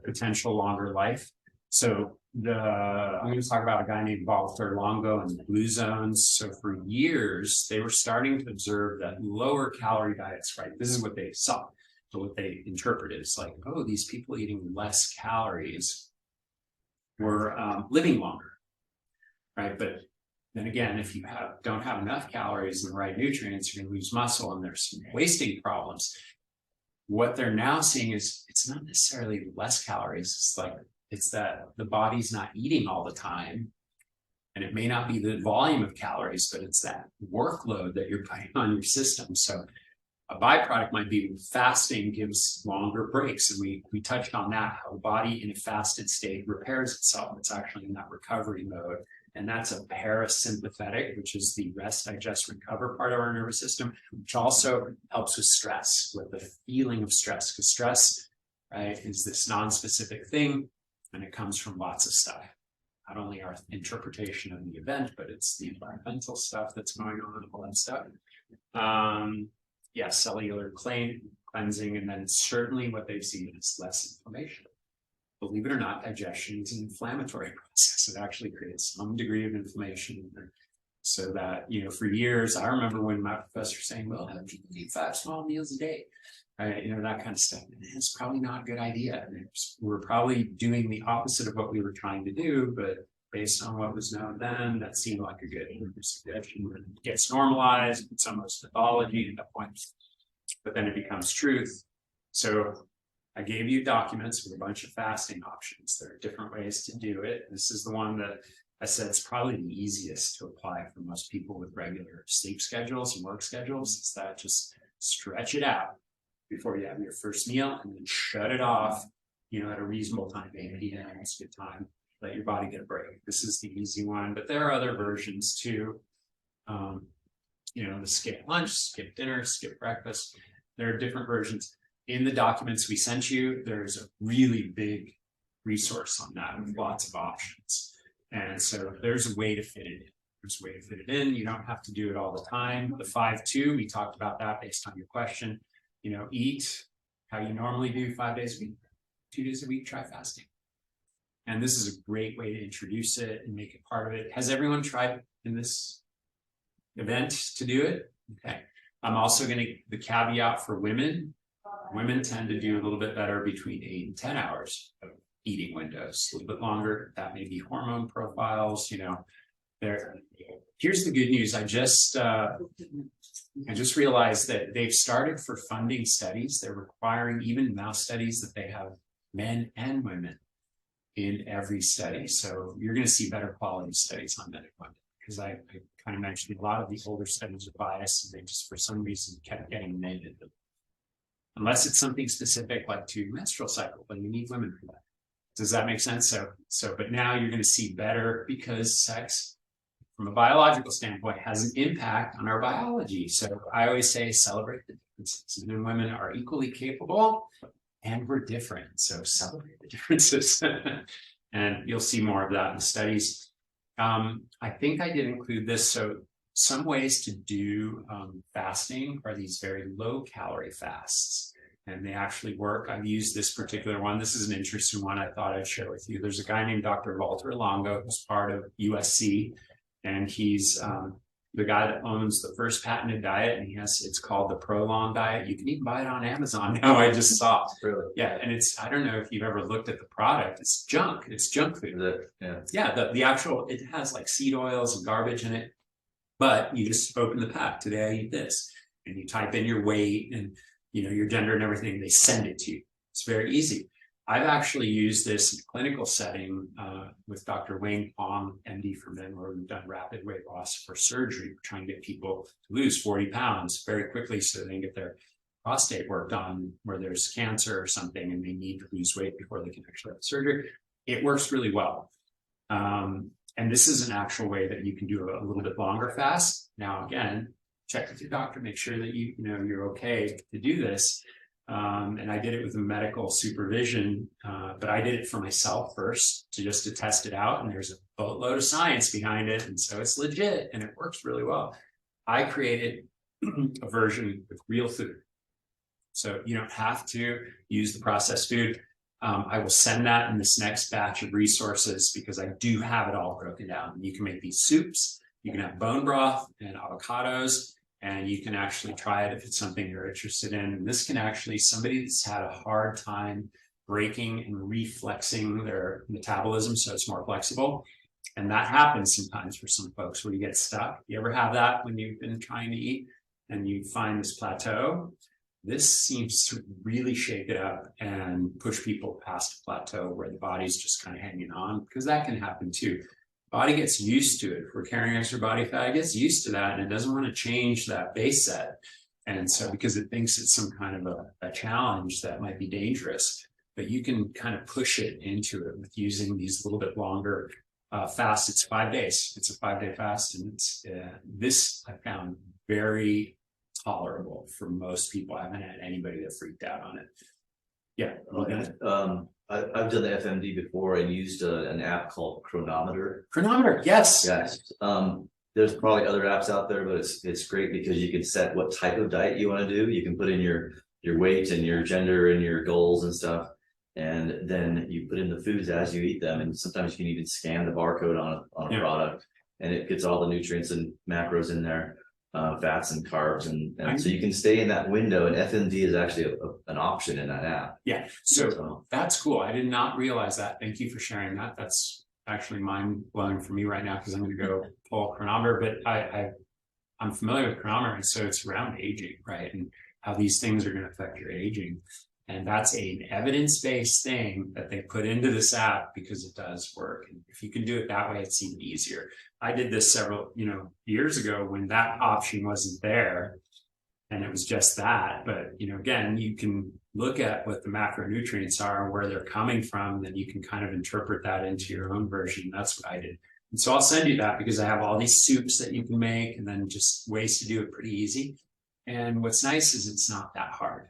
potential longer life. So I'm going to talk about a guy named Walter Longo and the Blue Zones. So for years, they were starting to observe that lower calorie diets, right? This is what they saw. So what they interpreted is like, oh, these people eating less calories were living longer, right? But then again, if you don't have enough calories and the right nutrients, you're going to lose muscle, and there's some wasting problems. What they're now seeing is it's not necessarily less calories. It's that the body's not eating all the time. And it may not be the volume of calories, but it's that workload that you're putting on your system. So a byproduct might be fasting gives longer breaks. And we touched on that, how the body in a fasted state repairs itself. It's actually in that recovery mode. And that's a parasympathetic, which is the rest, digest, recover part of our nervous system, which also helps with stress, with the feeling of stress. Because stress, right, is this non-specific thing, and it comes from lots of stuff. Not only our interpretation of the event, but it's the environmental stuff that's going on, all that stuff. Cellular cleansing, and then certainly what they've seen is less inflammation. Believe it or not, digestion is an inflammatory process. It actually creates some degree of inflammation. So that, for years, I remember when my professor saying, well, have people eat 5 small meals a day? That kind of stuff. And it's probably not a good idea. We're probably doing the opposite of what we were trying to do, but based on what was known then, that seemed like a good suggestion. It gets normalized, it's almost pathology at that point, but then it becomes truth. So I gave you documents with a bunch of fasting options. There are different ways to do it. This is the one that I said it's probably the easiest to apply for most people with regular sleep schedules and work schedules. It's that just stretch it out before you have your first meal, and then shut it off, at a reasonable time, 8 p.m. It's a good time. Let your body get a break. This is the easy one, but there are other versions too. The skip lunch, skip dinner, skip breakfast. There are different versions. In the documents we sent you, there's a really big resource on that with lots of options. And so there's a way to fit it in. There's a way to fit it in. You don't have to do it all the time. The 5-2, we talked about that based on your question. Eat how you normally do 5 days a week, 2 days a week, try fasting. And this is a great way to introduce it and make it part of it. Has everyone tried in this event to do it? Okay. I'm also the caveat for women. Women tend to do a little bit better between 8 and 10 hours of eating windows, a little bit longer. That may be hormone profiles, Here's the good news. I just realized that they've started for funding studies. They're requiring even mouse studies that they have men and women in every study. So you're going to see better quality studies on medical, because I kind of mentioned a lot of the older studies are biased, and they just for some reason kept getting negative. Unless it's something specific like to menstrual cycle, but you need women for that. Does that make sense? But now you're going to see better, because sex, from a biological standpoint, has an impact on our biology. So I always say celebrate the differences. Men and women are equally capable, and we're different. So celebrate the differences. And you'll see more of that in the studies. I think I did include this. So some ways to do fasting are these very low calorie fasts, and they actually work. I've used this particular one. This is an interesting one I thought I'd share with you. There's a guy named Dr. Walter Longo, who's part of USC, and he's the guy that owns the first patented diet, and it's called the Prolong diet. You can even buy it on Amazon now. I just saw. Really? Yeah, and I don't know if you've ever looked at the product. It's junk. It's junk food. Yeah. The actual, it has like seed oils and garbage in it. But you just open the pack. Today I eat this, and you type in your weight and your gender and everything. They send it to you. It's very easy. I've actually used this in a clinical setting with Dr. Wayne Pong, MD for Men, where we've done rapid weight loss for surgery. We're trying to get people to lose 40 pounds very quickly so they can get their prostate work done where there's cancer or something and they need to lose weight before they can actually have surgery. It works really well. And this is an actual way that you can do a little bit longer fast. Now, again, check with your doctor, make sure that you're okay to do this. And I did it with a medical supervision, but I did it for myself first to test it out. And there's a boatload of science behind it. And so it's legit and it works really well. I created a version with real food. So you don't have to use the processed food. I will send that in this next batch of resources because I do have it all broken down. You can make these soups, you can have bone broth and avocados, and you can actually try it if it's something you're interested in. And this can actually, somebody that's had a hard time breaking and reflexing their metabolism so it's more flexible. And that happens sometimes for some folks where you get stuck. You ever have that when you've been trying to eat and you find this plateau? This seems to really shake it up and push people past a plateau where the body's just kind of hanging on, because that can happen too. Body gets used to it. If we're carrying extra body fat, it gets used to that and it doesn't want to change that base set. And so because it thinks it's some kind of a challenge that might be dangerous, but you can kind of push it into it with using these little bit longer fasts. It's 5 days. It's a 5-day fast. And it's this I found very tolerable for most people. I haven't had anybody that freaked out on it. Yeah. I've done the FMD before and used an app called Chronometer. Chronometer, yes. Yes. There's probably other apps out there, but it's great because you can set what type of diet you want to do. You can put in your weight and your gender and your goals and stuff. And then you put in the foods as you eat them. And sometimes you can even scan the barcode on a product and it gets all the nutrients and macros in there. Fats and carbs, and so you can stay in that window, and FMD is actually an option in that app. Yeah, so that's cool. I did not realize that. Thank you for sharing that. That's actually mind-blowing for me right now because I'm going to go pull a Chronometer, but I'm familiar with Chronometer, and so it's around aging, right? And how these things are going to affect your aging. And that's an evidence-based thing that they put into this app because it does work. And if you can do it that way, it's even easier. I did this several, years ago when that option wasn't there and it was just that. But, again, you can look at what the macronutrients are and where they're coming from, then you can kind of interpret that into your own version. That's what I did. And so I'll send you that because I have all these soups that you can make and then just ways to do it pretty easy. And what's nice is it's not that hard.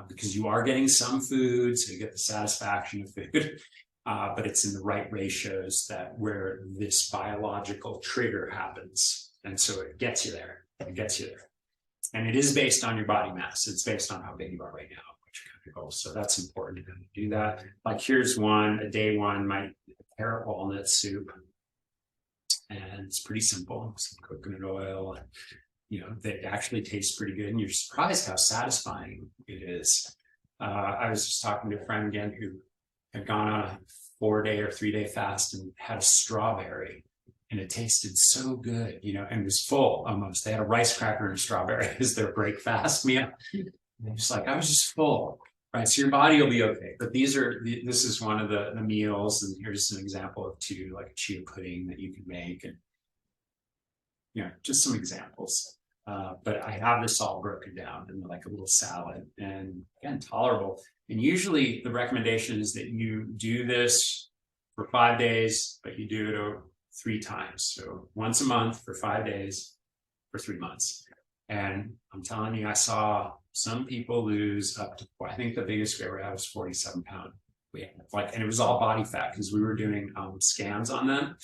Because you are getting some food, so you get the satisfaction of food, but it's in the right ratios that where this biological trigger happens. And so it gets you there. It gets you there. And it is based on your body mass. It's based on how big you are right now, which kind of goals. So that's important to do that. Like here's a day one, my carrot walnut soup. And it's pretty simple. Some coconut oil and that actually tastes pretty good, and you're surprised how satisfying it is. I was just talking to a friend again who had gone on a 4-day or 3-day fast and had a strawberry, and it tasted so good, and was full almost. They had a rice cracker and a strawberry as their break fast meal. And just like, I was just full, right? So your body will be okay. But this is one of the meals, and here's an example of 2, like a chia pudding that you can make, and just some examples. But I have this all broken down in like a little salad, and again, tolerable. And usually the recommendation is that you do this for 5 days, but you do it 3 times. So once a month for 5 days for 3 months. And I'm telling you, I saw some people lose up to, I think the biggest we ever had was 47 pounds. And it was all body fat because we were doing scans on them,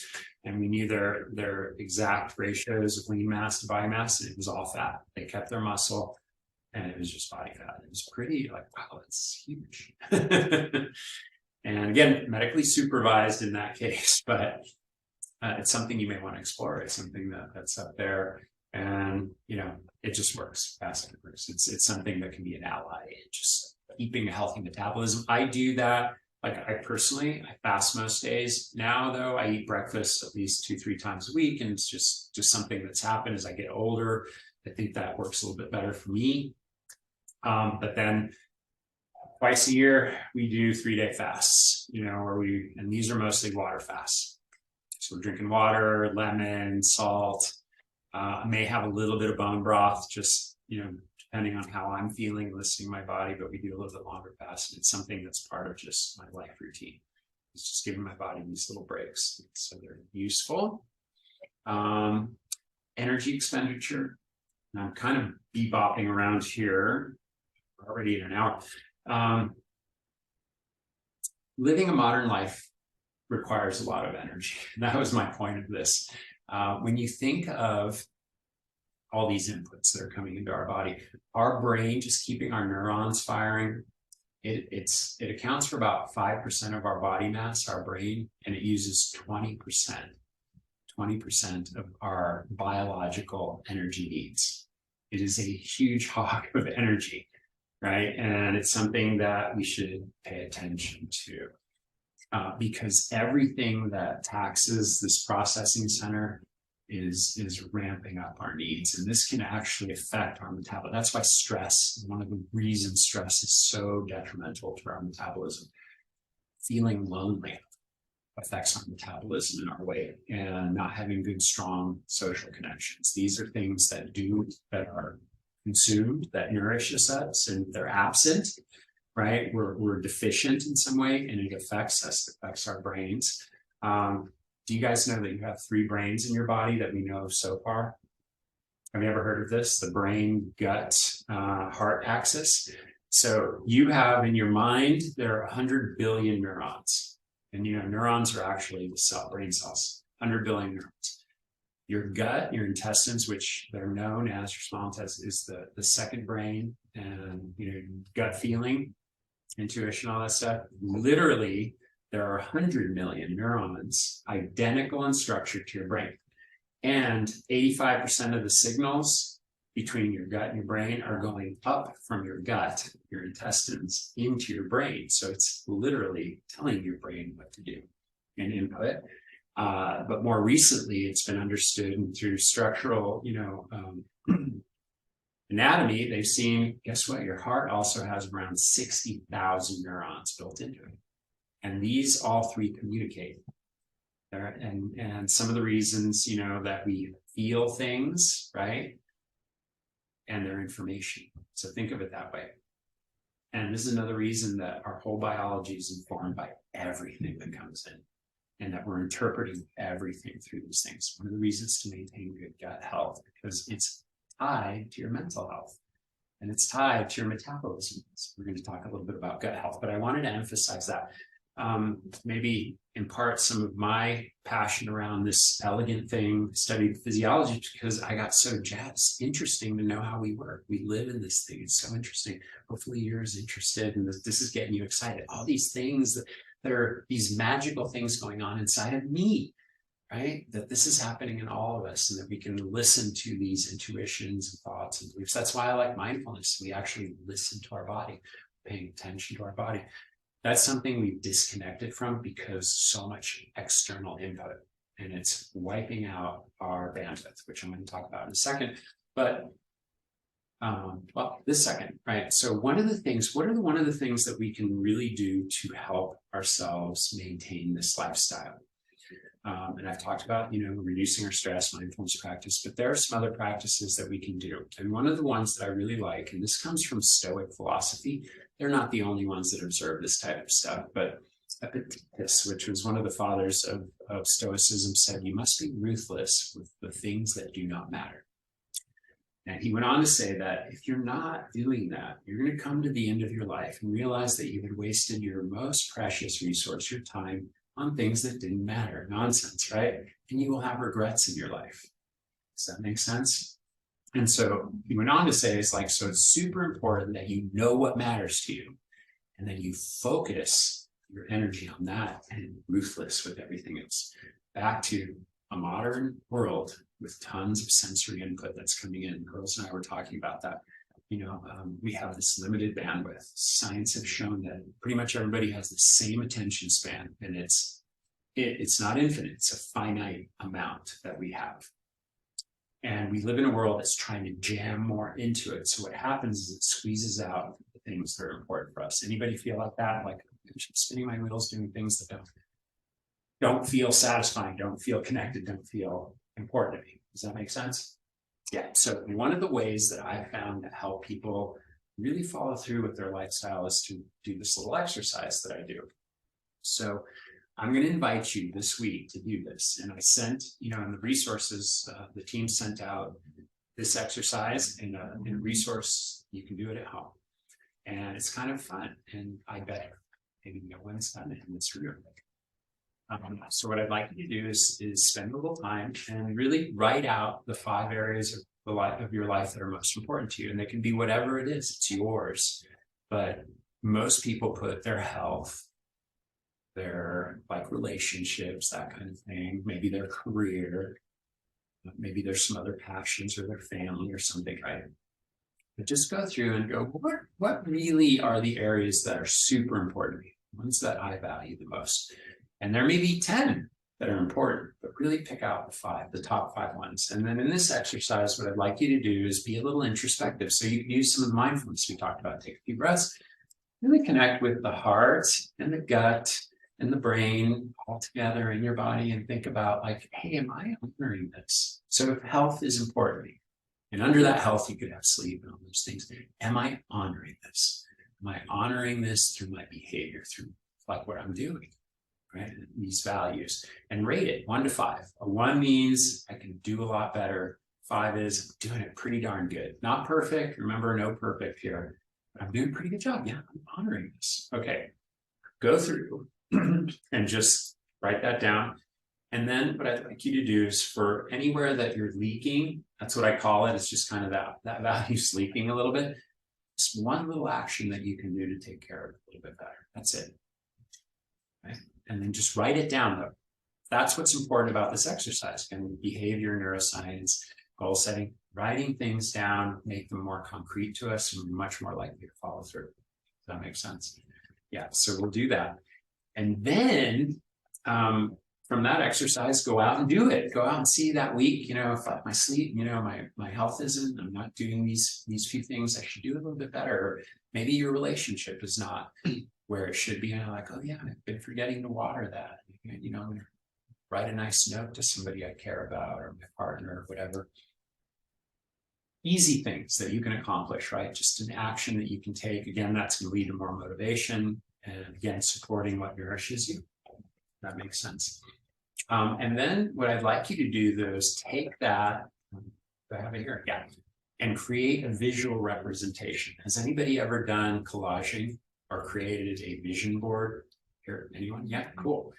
and we knew their exact ratios of lean mass to body mass, and it was all fat. They kept their muscle, and it was just body fat. It was pretty wow, that's huge. And again, medically supervised in that case, but it's something you may want to explore. It's something that's up there, and it just works. Fasting works. It's something that can be an ally in just keeping a healthy metabolism. I do that. I fast most days. Now though, I eat breakfast at least 2-3 times a week, and it's just something that's happened as I get older. I think that works a little bit better for me. But then twice a year we do 3-day fasts, and these are mostly water fasts. So we're drinking water, lemon, salt. I may have a little bit of bone broth, just depending on how I'm feeling, listening to my body, but we do a little bit longer fast. And it's something that's part of just my life routine. It's just giving my body these little breaks. So they're useful. Energy expenditure. And I'm kind of bebopping around here. We're already in an hour. Living a modern life requires a lot of energy. And that was my point of this. When you think of all these inputs that are coming into our body. Our brain, just keeping our neurons firing, it accounts for about 5% of our body mass, our brain, and it uses 20% of our biological energy needs. It is a huge hog of energy, right? And it's something that we should pay attention to. Because everything that taxes this processing center is ramping up our needs, and this can actually affect our metabolism. That's why stress, one of the reasons stress is so detrimental to our metabolism. Feeling lonely affects our metabolism and our weight, and not having good, strong social connections. These are things that are consumed, that nourishes us, and they're absent. Right, we're deficient in some way, and it affects us. It affects our brains. Do you guys know that you have 3 brains in your body that we know of so far? Have you ever heard of this? The brain, gut, heart axis. So you have in your mind, there are 100 billion neurons, and neurons are actually the brain cells. 100 billion neurons. Your gut, your intestines, which they're known as your small intestine, is the second brain, and gut feeling, intuition, all that stuff. Literally, there are 100 million neurons identical in structure to your brain. And 85% of the signals between your gut and your brain are going up from your gut, your intestines, into your brain. So it's literally telling your brain what to do and input. But more recently, it's been understood through structural, anatomy. They've seen, guess what? Your heart also has around 60,000 neurons built into it. And these all 3 communicate. And some of the reasons, that we feel things, right? And their information. So think of it that way. And this is another reason that our whole biology is informed by everything that comes in, and that we're interpreting everything through these things. One of the reasons to maintain good gut health, because it's tied to your mental health, and it's tied to your metabolism. So we're going to talk a little bit about gut health, but I wanted to emphasize that. Maybe impart some of my passion around this elegant thing, studied physiology, because I got so jazzed. Interesting to know how we work. We live in this thing. It's so interesting. Hopefully you're as interested, and this is getting you excited. All these things that are these magical things going on inside of me, right? That this is happening in all of us, and that we can listen to these intuitions and thoughts and beliefs. That's why I like mindfulness. We actually listen to our body, paying attention to our body. That's something we've disconnected from because so much external input, and it's wiping out our bandwidth, which I'm going to talk about in a second. But this second, right? So one of the things that we can really do to help ourselves maintain this lifestyle? And I've talked about, reducing our stress, mindfulness practice, but there are some other practices that we can do. And one of the ones that I really like, and this comes from Stoic philosophy, they're not the only ones that observe this type of stuff, but Epictetus, which was one of the fathers of Stoicism, said, you must be ruthless with the things that do not matter. And he went on to say that if you're not doing that, you're going to come to the end of your life and realize that you had wasted your most precious resource, your time, on things that didn't matter. Nonsense, right? And you will have regrets in your life. Does that make sense? And so he went on to say, so it's super important that you know what matters to you, and then you focus your energy on that, and ruthless with everything else. Back to a modern world with tons of sensory input that's coming in. Girls and I were talking about that. We have this limited bandwidth. Science has shown that pretty much everybody has the same attention span, and it's not infinite. It's a finite amount that we have. And we live in a world that's trying to jam more into it. So what happens is it squeezes out the things that are important for us. Anybody feel like that? Like, I'm spinning my wheels doing things that don't feel satisfying, don't feel connected, don't feel important to me. Does that make sense? Yeah. So one of the ways that I found to help people really follow through with their lifestyle is to do this little exercise that I do. So I'm going to invite you this week to do this. And I sent, in the resources, the team sent out this exercise in a resource. You can do it at home. And it's kind of fun. And I bet maybe no one's done it in this room. So what I'd like you to do is spend a little time and really write out the 5 areas of the life of your life that are most important to you. And they can be whatever it is, it's yours. But most people put their health, their like relationships, that kind of thing, maybe their career, maybe there's some other passions or their family or something, right? But just go through and go, what really are the areas that are super important to me, ones that I value the most? And there may be 10 that are important, but really pick out the top 5 ones. And then in this exercise, what I'd like you to do is be a little introspective. So you can use some of the mindfulness we talked about. Take a few breaths, really connect with the heart and the gut and the brain all together in your body, and think about like, hey, am I honoring this? So if health is important to me, and under that health, you could have sleep and all those things. Am I honoring this? Am I honoring this through my behavior, through like what I'm doing, right? These values, and rate it 1 to 5. A 1 means I can do a lot better. 5 is I'm doing it pretty darn good. Not perfect. Remember, no perfect here. But I'm doing a pretty good job. Yeah, I'm honoring this. Okay, go through and just write that down. And then what I'd like you to do is for anywhere that you're leaking, that's what I call it. It's just kind of that value's leaking a little bit. Just one little action that you can do to take care of it a little bit better. That's it. Right? And then just write it down though. That's what's important about this exercise. And behavior, neuroscience, goal setting, writing things down, make them more concrete to us, and we're much more likely to follow through. Does that make sense? Yeah, so we'll do that. And then from that exercise, go out and do it. Go out and see that week, if my sleep, my health isn't, I'm not doing these few things, I should do a little bit better. Or maybe your relationship is not where it should be. And like, oh yeah, I've been forgetting to water that. I'm gonna write a nice note to somebody I care about, or my partner, or whatever. Easy things that you can accomplish, right? Just an action that you can take. Again, that's going to lead to more motivation, and again, supporting what nourishes you. That makes sense. And then what I'd like you to do though is take that, I have it here, yeah, and create a visual representation. Has anybody ever done collaging or created a vision board? Here, anyone? Yeah, cool.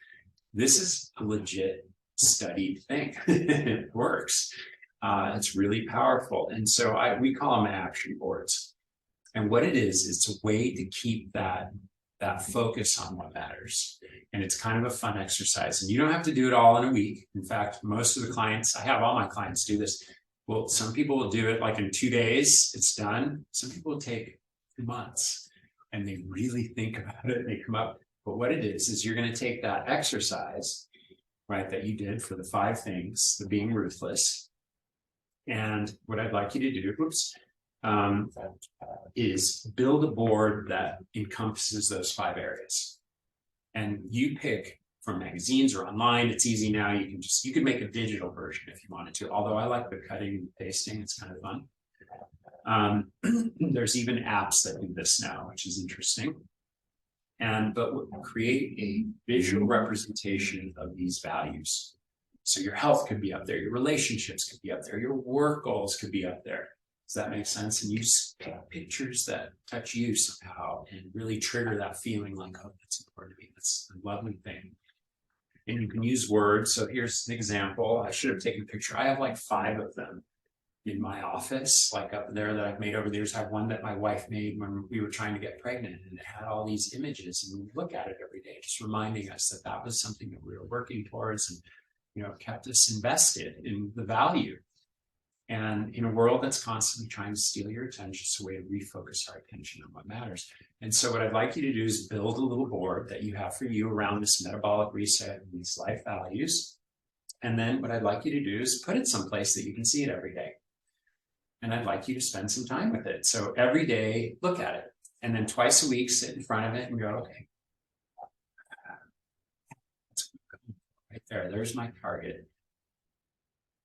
This is a legit studied thing. It works. It's really powerful. And so we call them action boards. And what it is, it's a way to keep that focus on what matters. And it's kind of a fun exercise. And you don't have to do it all in a week. In fact, most of the clients, I have all my clients do this. Well, some people will do it like in 2 days, it's done. Some people will take 2 months and they really think about it. They come up. But what it is you're going to take that exercise, right, that you did for the 5 things, the being ruthless. And what I'd like you to do, is build a board that encompasses those 5 areas. And you pick from magazines or online. It's easy now. You can make a digital version if you wanted to, although I like the cutting and pasting. It's kind of fun. There's even apps that do this now, which is interesting. But we'll create a visual representation of these values. So your health could be up there, your relationships could be up there, your work goals could be up there. Does that make sense? And you just pick pictures that touch you somehow and really trigger that feeling like, oh, that's important to me. That's a lovely thing. And you can use words. So here's an example. I should have taken a picture. I have like 5 of them in my office, like up there that I've made over the years. I have one that my wife made when we were trying to get pregnant, and it had all these images, and we look at it every day, just reminding us that that was something that we were working towards, and kept us invested in the value. And in a world that's constantly trying to steal your attention, it's a way to refocus our attention on what matters. And so what I'd like you to do is build a little board that you have for you around this metabolic reset and these life values. And then what I'd like you to do is put it someplace that you can see it every day. And I'd like you to spend some time with it. So every day, look at it. And then twice a week, sit in front of it and go, okay. Right there, there's my target.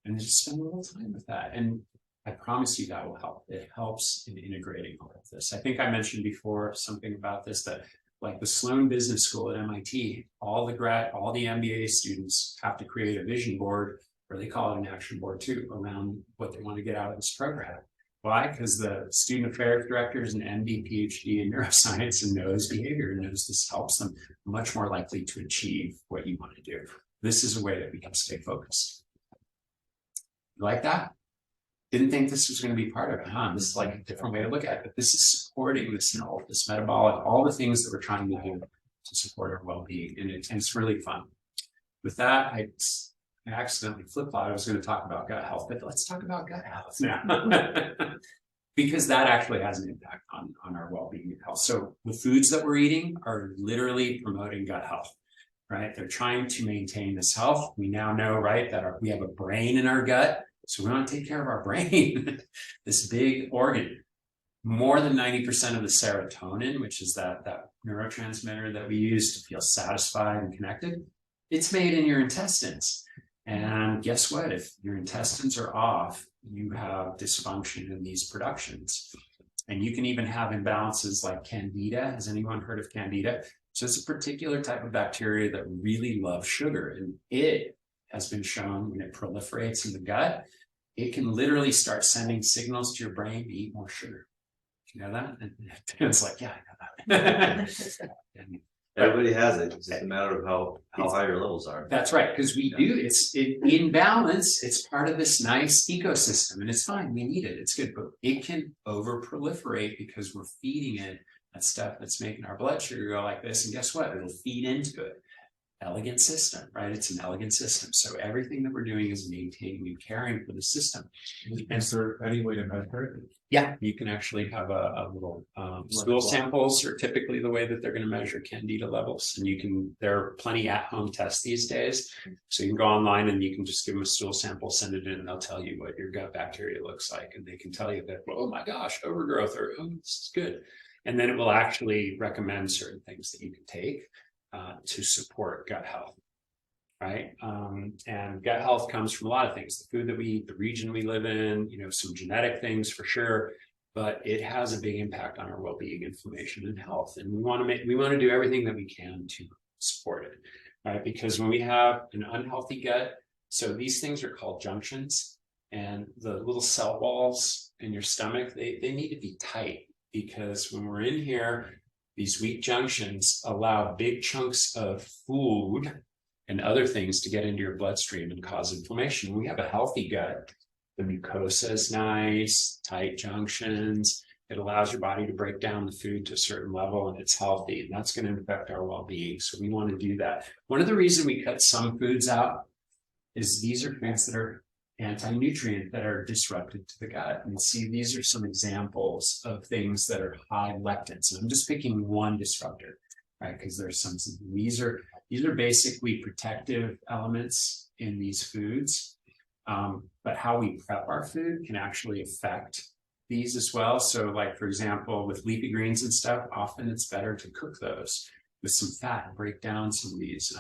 And just spend a little time with that. And I promise you that will help. It helps in integrating all of this. I think I mentioned before something about this, that like the Sloan Business School at MIT, all the MBA students have to create a vision board, or they call it an action board too, around what they want to get out of this program. Why? Because the student affairs director is an MD, PhD in neuroscience and knows behavior, and knows this helps them much more likely to achieve what you want to do. This is a way that we can stay focused. You like that? didn't think this was going to be part of it, huh? This is like a different way to look at it. But this is supporting this health, this metabolic, all the things that we're trying to do to support our well-being, and it's really fun. With that, I accidentally flip-flopped. I was going to talk about gut health, but let's talk about gut health now. Because that actually has an impact on our well-being and health. So the foods that we're eating are literally promoting gut health, right? They're trying to maintain this health. We now know, right, that we have a brain in our gut. So we want to take care of our brain, this big organ. More than 90% of the serotonin, which is that neurotransmitter that we use to feel satisfied and connected, it's made in your intestines. And guess what? If your intestines are off, you have dysfunction in these productions. And you can even have imbalances like Candida. Has anyone heard of Candida? So it's a particular type of bacteria that really loves sugar. And it has been shown when it proliferates in the gut, it can literally start sending signals to your brain to eat more sugar. You know that? And it's like, yeah, I know that. And Everybody has it. It's just a matter of how high your levels are. that's right, because we do. It's in balance. It's part of this nice ecosystem, and it's fine. We need it. It's good, but it can over proliferate because we're feeding it that stuff that's making our blood sugar go like this. And guess what? It'll feed into it. Elegant system, right? It's an elegant system. So everything that we're doing is maintaining and caring for the system. Is there any way to measure it? Yeah, you can actually have a little stool samples are typically the way that they're going to measure Candida levels. And there are plenty at-home tests these days. So you can go online and you can just give them a stool sample, send it in, and they'll tell you what your gut bacteria looks like. And they can tell you that, oh my gosh, overgrowth, or oh, this is good. And then it will actually recommend certain things that you can take to support gut health, right? And gut health comes from a lot of things: the food that we eat, the region we live in, some genetic things for sure, but it has a big impact on our well-being, inflammation, and health. And we want to do everything that we can to support it, right? Because when we have an unhealthy gut, so these things are called junctions, and the little cell walls in your stomach, they need to be tight, because when we're in here, these weak junctions allow big chunks of food and other things to get into your bloodstream and cause inflammation. When we have a healthy gut, the mucosa is nice, tight junctions. It allows your body to break down the food to a certain level, and it's healthy, and that's going to affect our well-being. So we want to do that. One of the reasons we cut some foods out is these are foods that are anti-nutrient, that are disrupted to the gut. And see, these are some examples of things that are high lectins. And I'm just picking one disruptor, right? Because there's some, these are basically protective elements in these foods. But how we prep our food can actually affect these as well. So like, for example, with leafy greens and stuff, often it's better to cook those with some fat and break down some of these,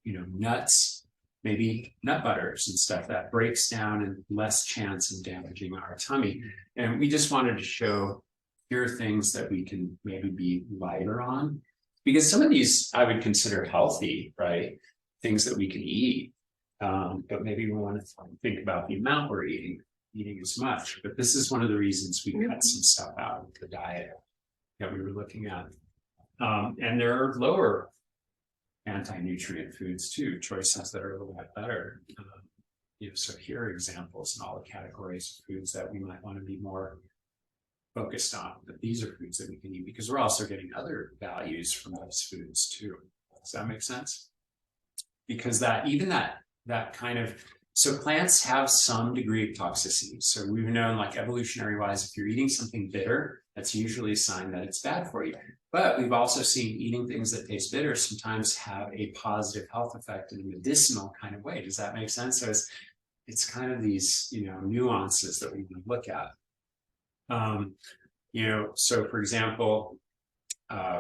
nuts, maybe nut butters and stuff that breaks down and less chance of damaging our tummy. And we just wanted to show here are things that we can maybe be lighter on, because some of these I would consider healthy, right? Things that we can eat. But maybe we want to think about the amount we're eating as much. But this is one of the reasons we cut some stuff out of the diet that we were looking at. And there are lower anti-nutrient foods too, choices that are a little bit better. So here are examples in all the categories of foods that we might want to be more focused on. But these are foods that we can eat because we're also getting other values from those foods too. Does that make sense? Because that kind of, so plants have some degree of toxicity. So we've known, like evolutionary wise, if you're eating something bitter, that's usually a sign that it's bad for you. But we've also seen eating things that taste bitter sometimes have a positive health effect in a medicinal kind of way. Does that make sense? So it's kind of these, nuances that we can look at. So for example,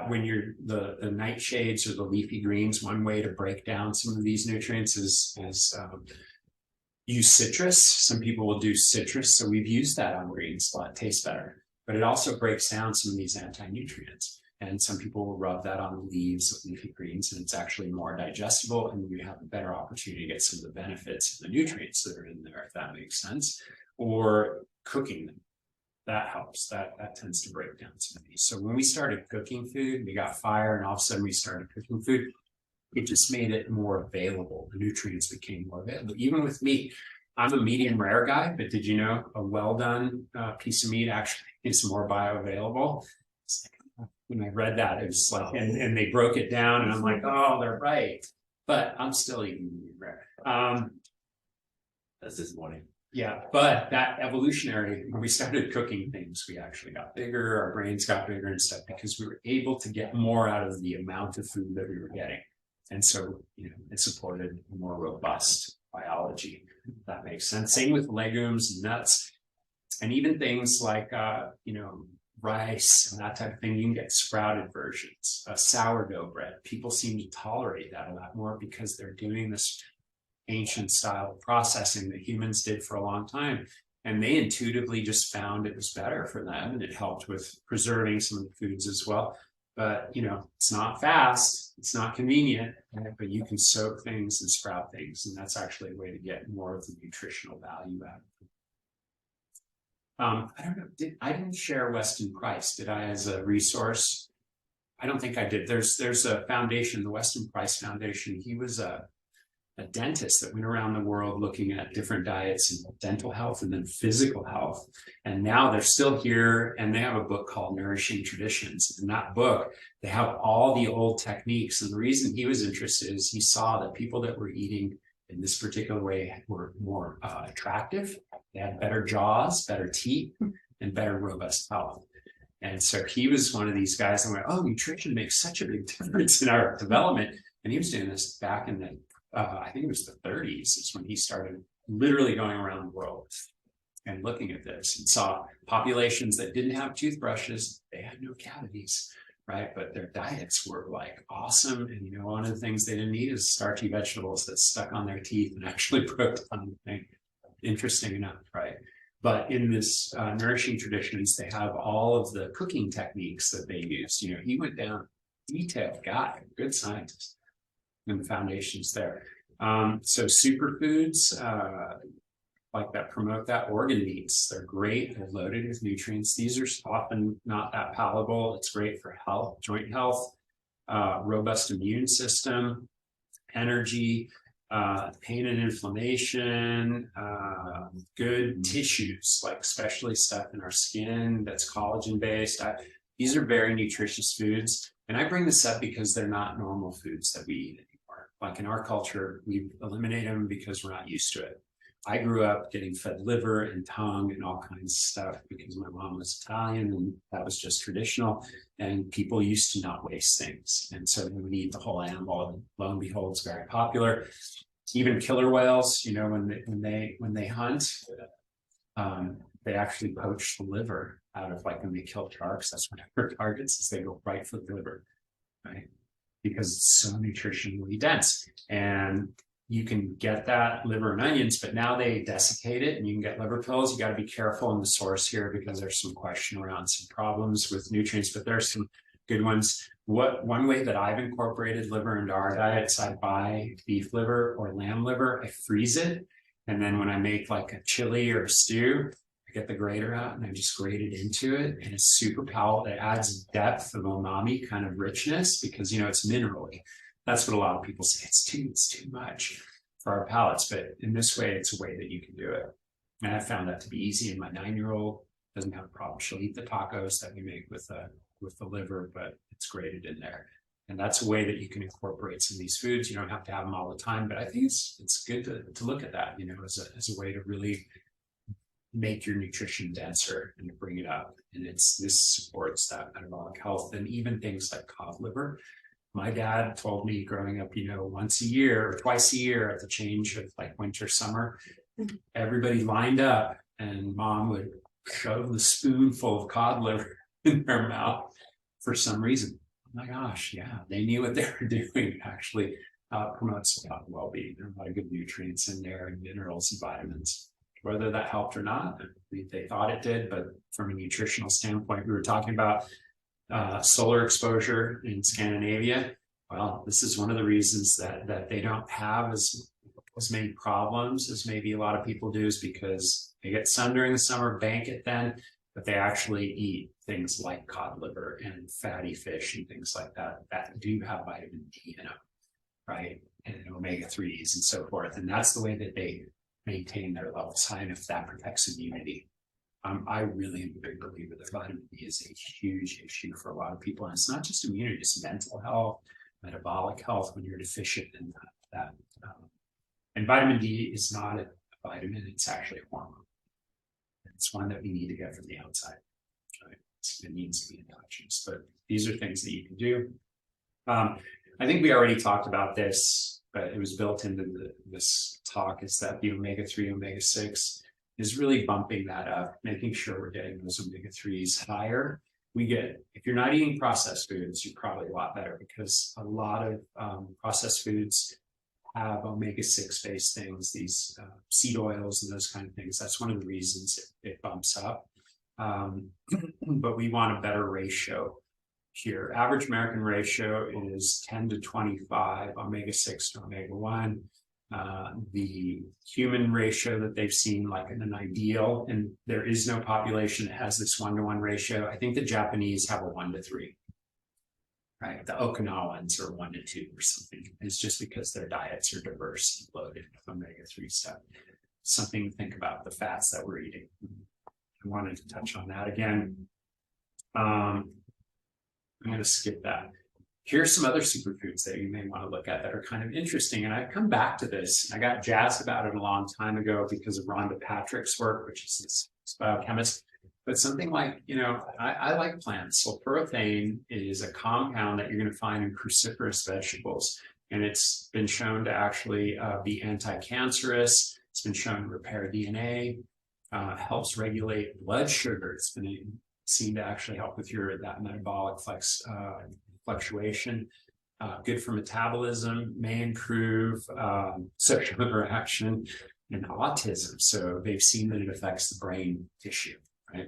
when you're the nightshades or the leafy greens, one way to break down some of these nutrients is use citrus. Some people will do citrus. So we've used that on greens a lot. It tastes better, but it also breaks down some of these anti-nutrients. And some people will rub that on the leaves of leafy greens, and it's actually more digestible, and we have a better opportunity to get some of the benefits of the nutrients that are in there, if that makes sense. Or cooking them. That helps. That tends to break down some of these. So when we started cooking food, we got fire, and all of a sudden we started cooking food. It just made it more available. The nutrients became more available. Even with meat, I'm a medium rare guy, but did you know a well done piece of meat actually is more bioavailable? It's like, when I read that, it was like, and they broke it down, and I'm like, oh, they're right. But I'm still eating medium rare. That's disappointing. Yeah, but that evolutionary, when we started cooking things, we actually got bigger, our brains got bigger and stuff because we were able to get more out of the amount of food that we were getting. And so, it supported a more robust biology. If that makes sense. Same with legumes and nuts, and even things like, rice and that type of thing. You can get sprouted versions, sourdough bread. People seem to tolerate that a lot more because they're doing this ancient style of processing that humans did for a long time. And they intuitively just found it was better for them, and it helped with preserving some of the foods as well. But, it's not fast, it's not convenient, but you can soak things and sprout things. And that's actually a way to get more of the nutritional value out of it. I don't know, I didn't share Weston Price, did I, as a resource? I don't think I did. There's a foundation, the Weston Price Foundation. He was a dentist that went around the world looking at different diets and dental health and then physical health. And now they're still here, and they have a book called Nourishing Traditions. In that book, they have all the old techniques. And the reason he was interested is he saw that people that were eating in this particular way were more attractive. They had better jaws, better teeth, and better robust health. And so he was one of these guys that went, oh, nutrition makes such a big difference in our development. And he was doing this back in the I think it was the 30s is when he started literally going around the world and looking at this, and saw populations that didn't have toothbrushes. They had no cavities, right? But their diets were like awesome. And one of the things they didn't eat is starchy vegetables that stuck on their teeth and actually broke down the thing. Interesting enough, right? But in this Nourishing Traditions, they have all of the cooking techniques that they use. He went down, detailed guy, good scientist. And the foundations there. So superfoods like that promote that. Organ meats, they're great. They're loaded with nutrients. These are often not that palatable. It's great for health, joint health, robust immune system, energy, pain and inflammation, good tissues, like especially stuff in our skin that's collagen based. These are very nutritious foods. And I bring this up because they're not normal foods that we eat anymore. Like in our culture, we eliminate them because we're not used to it. I grew up getting fed liver and tongue and all kinds of stuff because my mom was Italian, and that was just traditional. And people used to not waste things. And so we would eat the whole animal, and lo and behold, it's very popular. Even killer whales, when they hunt, they actually poach the liver out of, like, when they kill sharks, that's one of their targets, is they go right for the liver, right? Because it's so nutritionally dense. And you can get that liver and onions, but now they desiccate it, and you can get liver pills. You got to be careful in the source here because there's some question around some problems with nutrients, but there's some good ones. One way that I've incorporated liver into our diets, I buy beef liver or lamb liver, I freeze it, and then when I make like a chili or a stew, I get the grater out and I just grate it into it, and it's super powerful. It adds depth of umami, kind of richness, because it's minerally. That's what a lot of people say. It's too much for our palates, but in this way, it's a way that you can do it. And I found that to be easy. And my 9-year-old doesn't have a problem. She'll eat the tacos that we make with the liver, but it's grated in there. And that's a way that you can incorporate some of these foods. You don't have to have them all the time, but I think it's good to look at that, as a way to really make your nutrition denser and to bring it up. And this supports that metabolic health. And even things like cod liver. My dad told me growing up, once a year or twice a year at the change of like winter, summer, everybody lined up and mom would shove the spoonful of cod liver in their mouth for some reason. Oh my gosh, yeah, they knew what they were doing. Actually promotes a lot of well-being. There are a lot of good nutrients in there, and minerals and vitamins. Whether that helped or not, they thought it did, but from a nutritional standpoint, we were talking about solar exposure in Scandinavia. Well, this is one of the reasons that they don't have as many problems as maybe a lot of people do, is because they get sun during the summer, bank it then, but they actually eat things like cod liver and fatty fish and things like that do have vitamin D in them, right? And omega-3s and so forth. And that's the way that they maintain their levels high, and if that protects immunity. I really am a big believer that vitamin D is a huge issue for a lot of people, and it's not just immunity, it's mental health, metabolic health when you're deficient in that. And vitamin D is not a vitamin, it's actually a hormone. It's one that we need to get from the outside. Right? It needs to be in touches, but these are things that you can do. I think we already talked about this, but it was built into this talk, is that the omega-3, omega-6 is really bumping that up, making sure we're getting those omega-3s higher. If you're not eating processed foods, you're probably a lot better, because a lot of processed foods have omega-6 based things, these seed oils and those kind of things. That's one of the reasons it bumps up. But we want a better ratio here. Average American ratio is 10 to 25 omega-6 to omega-1. The human ratio that they've seen, like in an ideal, and there is no population that has this 1-to-1 ratio. I think the Japanese have a 1-to-3. Right, the Okinawans are 1-to-2 or something. It's just because their diets are diverse and loaded with omega-3 stuff. Something to think about, the fats that we're eating. I wanted to touch on that again. I'm going to skip that. Here's some other superfoods that you may want to look at that are kind of interesting. And I've come back to this. I got jazzed about it a long time ago because of Rhonda Patrick's work, which is this biochemist. But something like, I like plants. Sulforaphane is a compound that you're going to find in cruciferous vegetables. And it's been shown to actually be anti-cancerous. It's been shown to repair DNA, helps regulate blood sugar. It's been seen to actually help with that metabolic fluctuation. Good for metabolism, may improve social interaction and autism. So they've seen that it affects the brain tissue. Right.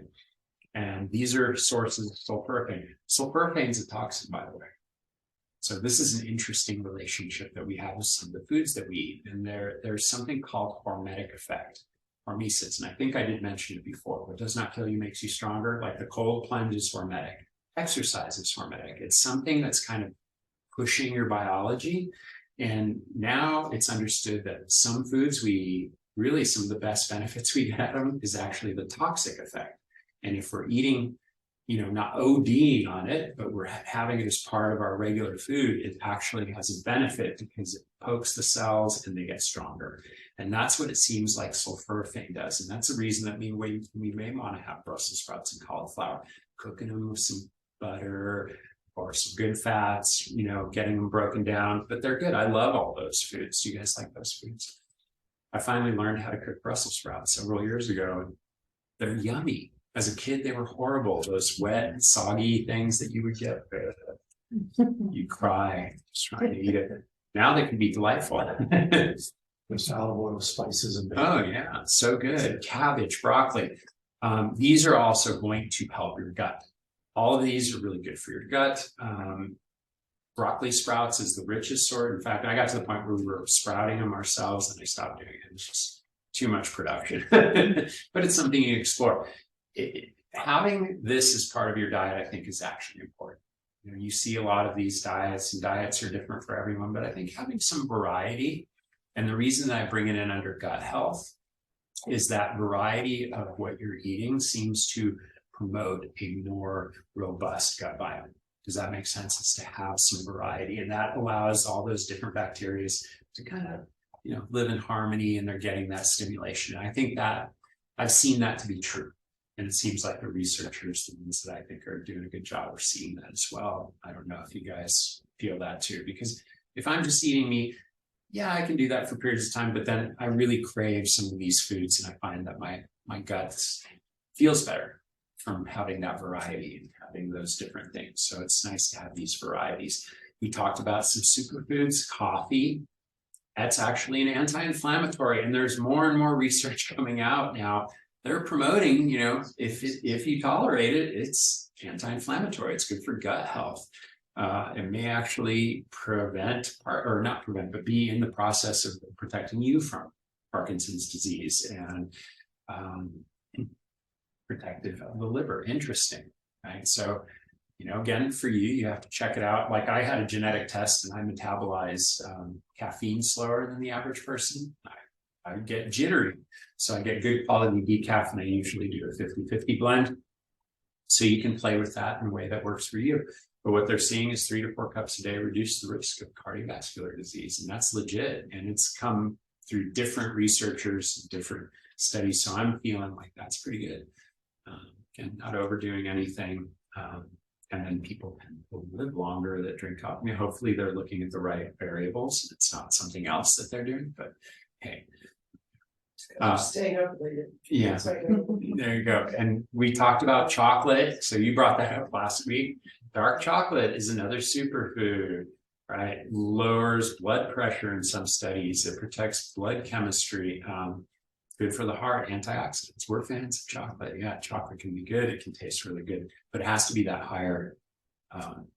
And these are sources of sulforaphane. Sulforaphane is a toxin, by the way. So this is an interesting relationship that we have with some of the foods that we eat. And there's something called hormetic effect, hormesis. And I think I did mention it before. What does not kill you makes you stronger. Like the cold plunge is hormetic. Exercise is hormetic. It's something that's kind of pushing your biology. And now it's understood that some foods we eat, really some of the best benefits we get out of them is actually the toxic effect. And if we're eating, not ODing on it, but we're having it as part of our regular food, it actually has a benefit because it pokes the cells and they get stronger. And that's what it seems like sulforaphane does. And that's the reason that we may want to have Brussels sprouts and cauliflower, cooking them with some butter or some good fats, getting them broken down, but they're good. I love all those foods. Do you guys like those foods? I finally learned how to cook Brussels sprouts several years ago. They're yummy. As a kid, they were horrible. Those wet, soggy things that you would get. You cry just trying to eat it. Now they can be delightful. With olive oil, spices, and Oh yeah, so good. Cabbage, broccoli. These are also going to help your gut. All of these are really good for your gut. Broccoli sprouts is the richest sort. In fact, I got to the point where we were sprouting them ourselves and I stopped doing it. It's just too much production, but it's something you explore. Having this as part of your diet, I think, is actually important. You see a lot of these diets, and diets are different for everyone, but I think having some variety, and the reason that I bring it in under gut health is that variety of what you're eating seems to promote a more robust gut biome. Does that make sense? It's to have some variety, and that allows all those different bacteria to kind of, live in harmony, and they're getting that stimulation. And I think that I've seen that to be true. And it seems like the researchers, the ones that I think are doing a good job, are seeing that as well. I don't know if you guys feel that too, because if I'm just eating meat, yeah, I can do that for periods of time, but then I really crave some of these foods, and I find that my gut feels better from having that variety and having those different things. So it's nice to have these varieties. We talked about some superfoods, coffee. That's actually an anti-inflammatory, and there's more and more research coming out now. They're promoting, if you tolerate it, it's anti-inflammatory. It's good for gut health. It may actually not prevent, but be in the process of protecting you from Parkinson's disease and protective of the liver. Interesting, right? So, again, for you have to check it out. Like I had a genetic test and I metabolize caffeine slower than the average person. I get jittery. So I get good quality decaf, and I usually do a 50-50 blend. So you can play with that in a way that works for you. But what they're seeing is 3 to 4 cups a day reduce the risk of cardiovascular disease. And that's legit. And it's come through different researchers, different studies. So I'm feeling like that's pretty good. And not overdoing anything. And then people will live longer that drink coffee. I mean, hopefully they're looking at the right variables. It's not something else that they're doing, but hey. Staying up later. Yeah, there you go. And we talked about chocolate. So you brought that up last week. Dark chocolate is another superfood, right? Lowers blood pressure in some studies. It protects blood chemistry. Good for the heart, antioxidants. We're fans of chocolate. Yeah, chocolate can be good. It can taste really good, but it has to be that higher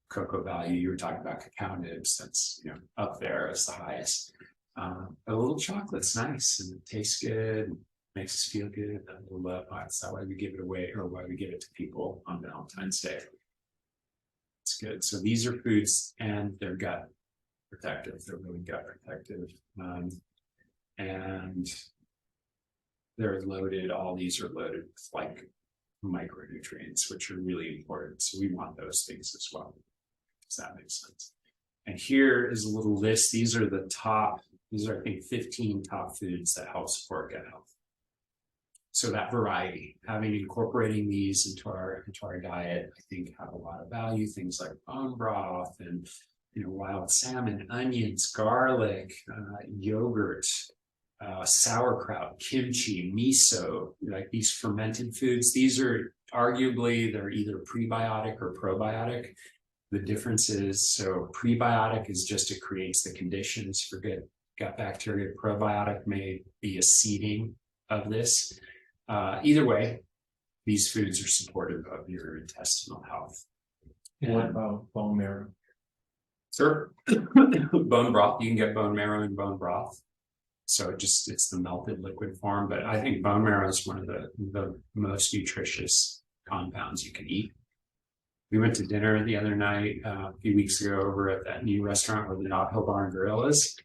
cocoa value. You were talking about cacao nibs. That's, you know, up there as the highest. A little chocolate's nice and it tastes good, makes us feel good. That's why we give it away, or why we give it to people on Valentine's Day. It's good. So these are foods, and they're gut protective. They're really gut protective. And they're loaded, all these are loaded with like micronutrients, which are really important. So we want those things as well. Does that make sense? And here is a little list. These are the top, these are I think 15 top foods that help support gut health. So that variety, incorporating these into our diet, I think have a lot of value. Things like bone broth and, you know, wild salmon, onions, garlic, yogurt, sauerkraut, kimchi, miso, like these fermented foods. These are arguably, they're either prebiotic or probiotic. The difference is, so prebiotic is just, it creates the conditions for good gut bacteria. Probiotic may be a seeding of this. Either way, these foods are supportive of your intestinal health. What about bone marrow? Sure. Bone broth, you can get bone marrow in bone broth. So it's the melted liquid form, but I think bone marrow is one of the most nutritious compounds you can eat. We went to dinner the other night, a few weeks ago, over at that new restaurant where the Knob Hill Bar and Grill is.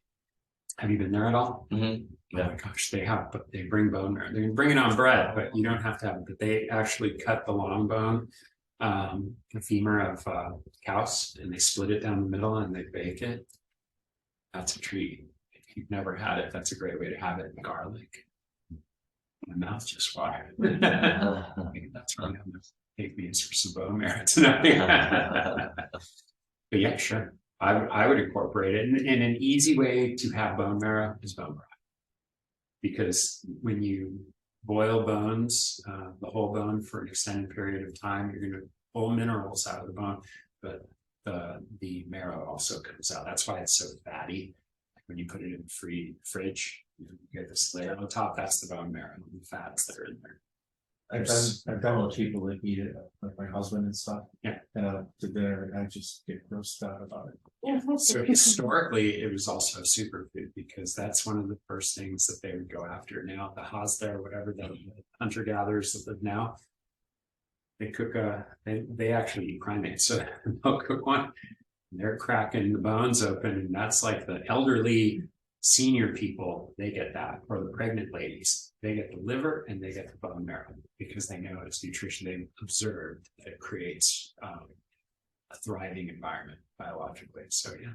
Have you been there at all? Mm-hmm. Oh my gosh, they have, but they bring bone marrow. They bring it on bread, but you don't have to have it. But they actually cut the long bone, the femur of cows, and they split it down the middle and they bake it. That's a treat. If you've never had it, that's a great way to have it. Garlic. My mouth just watered. That's really I'm gonna take me for some bone marrow tonight. But yeah, sure. I would incorporate it. And an easy way to have bone marrow is bone broth. Because when you boil bones, the whole bone for an extended period of time, you're going to pull minerals out of the bone, but the marrow also comes out. That's why it's so fatty. Like when you put it in the fridge, you get this layer on top. That's the bone marrow and the fats that are in there. I've done with people that eat it, like my husband and stuff. Yeah. And to dinner, and I just get grossed out about it. So historically, it was also a superfood because that's one of the first things that they would go after. Now the Hadza or whatever, the hunter gatherers that live now, they cook they actually eat primates, so they'll cook one. And they're cracking the bones open, and that's like the elderly senior people, they get that, or the pregnant ladies, they get the liver and they get the bone marrow because they know it's nutrition. They've observed that it creates a thriving environment biologically. So yeah,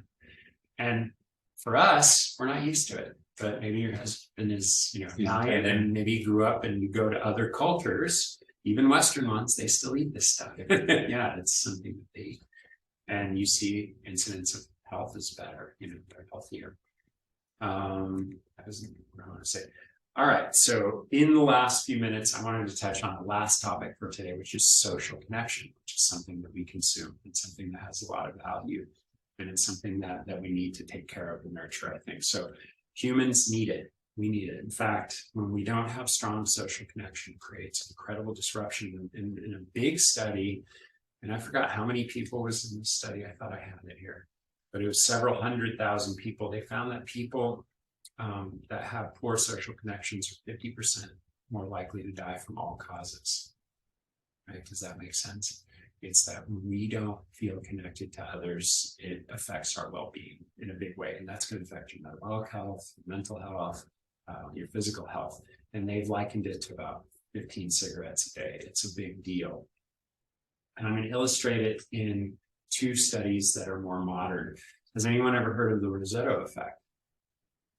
and for us, we're not used to it. But maybe your husband is, Italian, and maybe you grew up and you go to other cultures, even Western ones, they still eat this stuff. Yeah, it's something that they eat, and you see incidence of health is better. They're healthier. That isn't what I want to say. All right, so in the last few minutes, I wanted to touch on the last topic for today, which is social connection, which is something that we consume. It's something that has a lot of value, and it's something that we need to take care of and nurture, I think. So humans need it. We need it. In fact, when we don't have strong social connection, it creates incredible disruption. In a big study, and I forgot how many people was in the study. I thought I had it here, but it was several 100,000 people. They found that people that have poor social connections are 50% more likely to die from all causes. Right? Does that make sense? It's that when we don't feel connected to others, it affects our well-being in a big way. And that's going to affect your metabolic health, mental health, your physical health. And they've likened it to about 15 cigarettes a day. It's a big deal. And I'm going to illustrate it in 2 studies that are more modern. Has anyone ever heard of the Rosetto effect?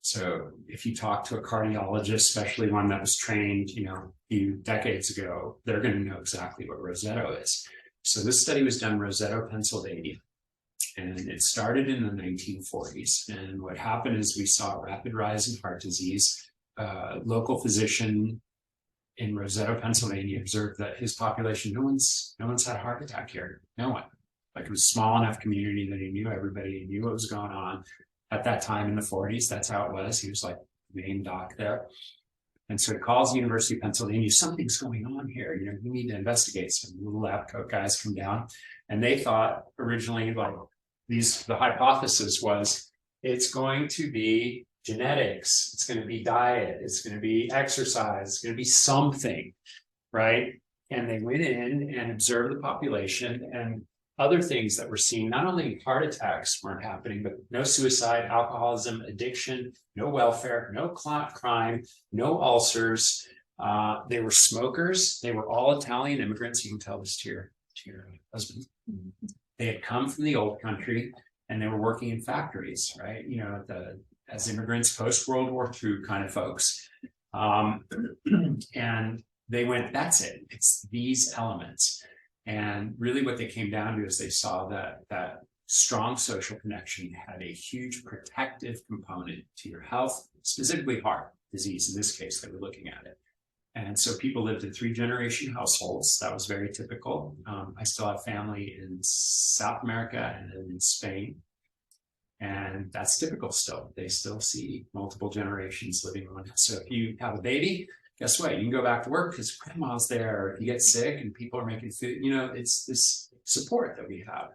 So if you talk to a cardiologist, especially one that was trained, a few decades ago, they're going to know exactly what Rosetto is. So this study was done in Rosetto, Pennsylvania, and it started in the 1940s. And what happened is we saw a rapid rise in heart disease. Local physician in Rosetto, Pennsylvania, observed that his population, no one's had a heart attack here. No one. Like, it was a small enough community that he knew everybody, he knew what was going on. At that time in the 40s, that's how it was. He was like the main doc there. And so he calls the University of Pennsylvania, something's going on here. We need to investigate. Some little lab coat guys come down, and they thought originally, like, the hypothesis was it's going to be genetics, it's going to be diet, it's going to be exercise, it's going to be something, right? And they went in and observed the population, and other things that were seen, not only heart attacks weren't happening, but no suicide, alcoholism, addiction, no welfare, no crime, no ulcers. They were smokers. They were all Italian immigrants. You can tell this to your husband. They had come from the old country, and they were working in factories, right? As immigrants, post-World War II kind of folks. And they went, that's it. It's these elements. And really what they came down to is they saw that strong social connection had a huge protective component to your health, specifically heart disease. In this case, they were looking at it. And so people lived in 3-generation households. That was very typical. I still have family in South America and in Spain. And that's typical still. They still see multiple generations living on it. So if you have a baby, guess what? You can go back to work because grandma's there. If you get sick and people are making food, it's this support that we have.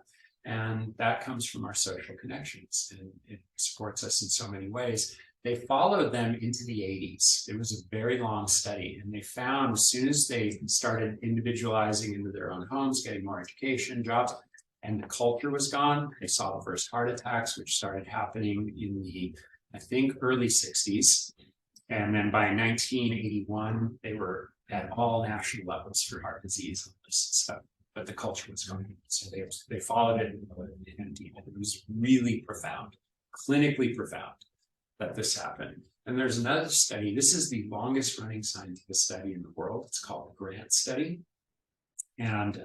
And that comes from our social connections, and it supports us in so many ways. They followed them into the 80s. It was a very long study, and they found as soon as they started individualizing into their own homes, getting more education, jobs, and the culture was gone, they saw the first heart attacks, which started happening in the, I think, early 60s. And then by 1981, they were at all national levels for heart disease and this stuff. But the culture was going, so they followed it, and it was really profound, clinically profound, that this happened. And there's another study. This is the longest running scientific study in the world. It's called the Grant Study, and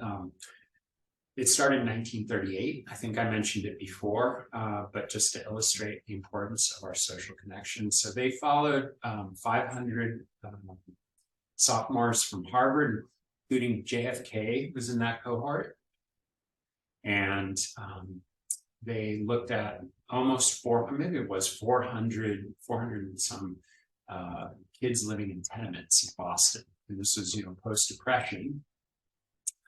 it started in 1938. I think I mentioned it before, but just to illustrate the importance of our social connections. So they followed 500 sophomores from Harvard, including JFK was in that cohort. And they looked at almost 400 and some kids living in tenements in Boston. And this was, post-depression.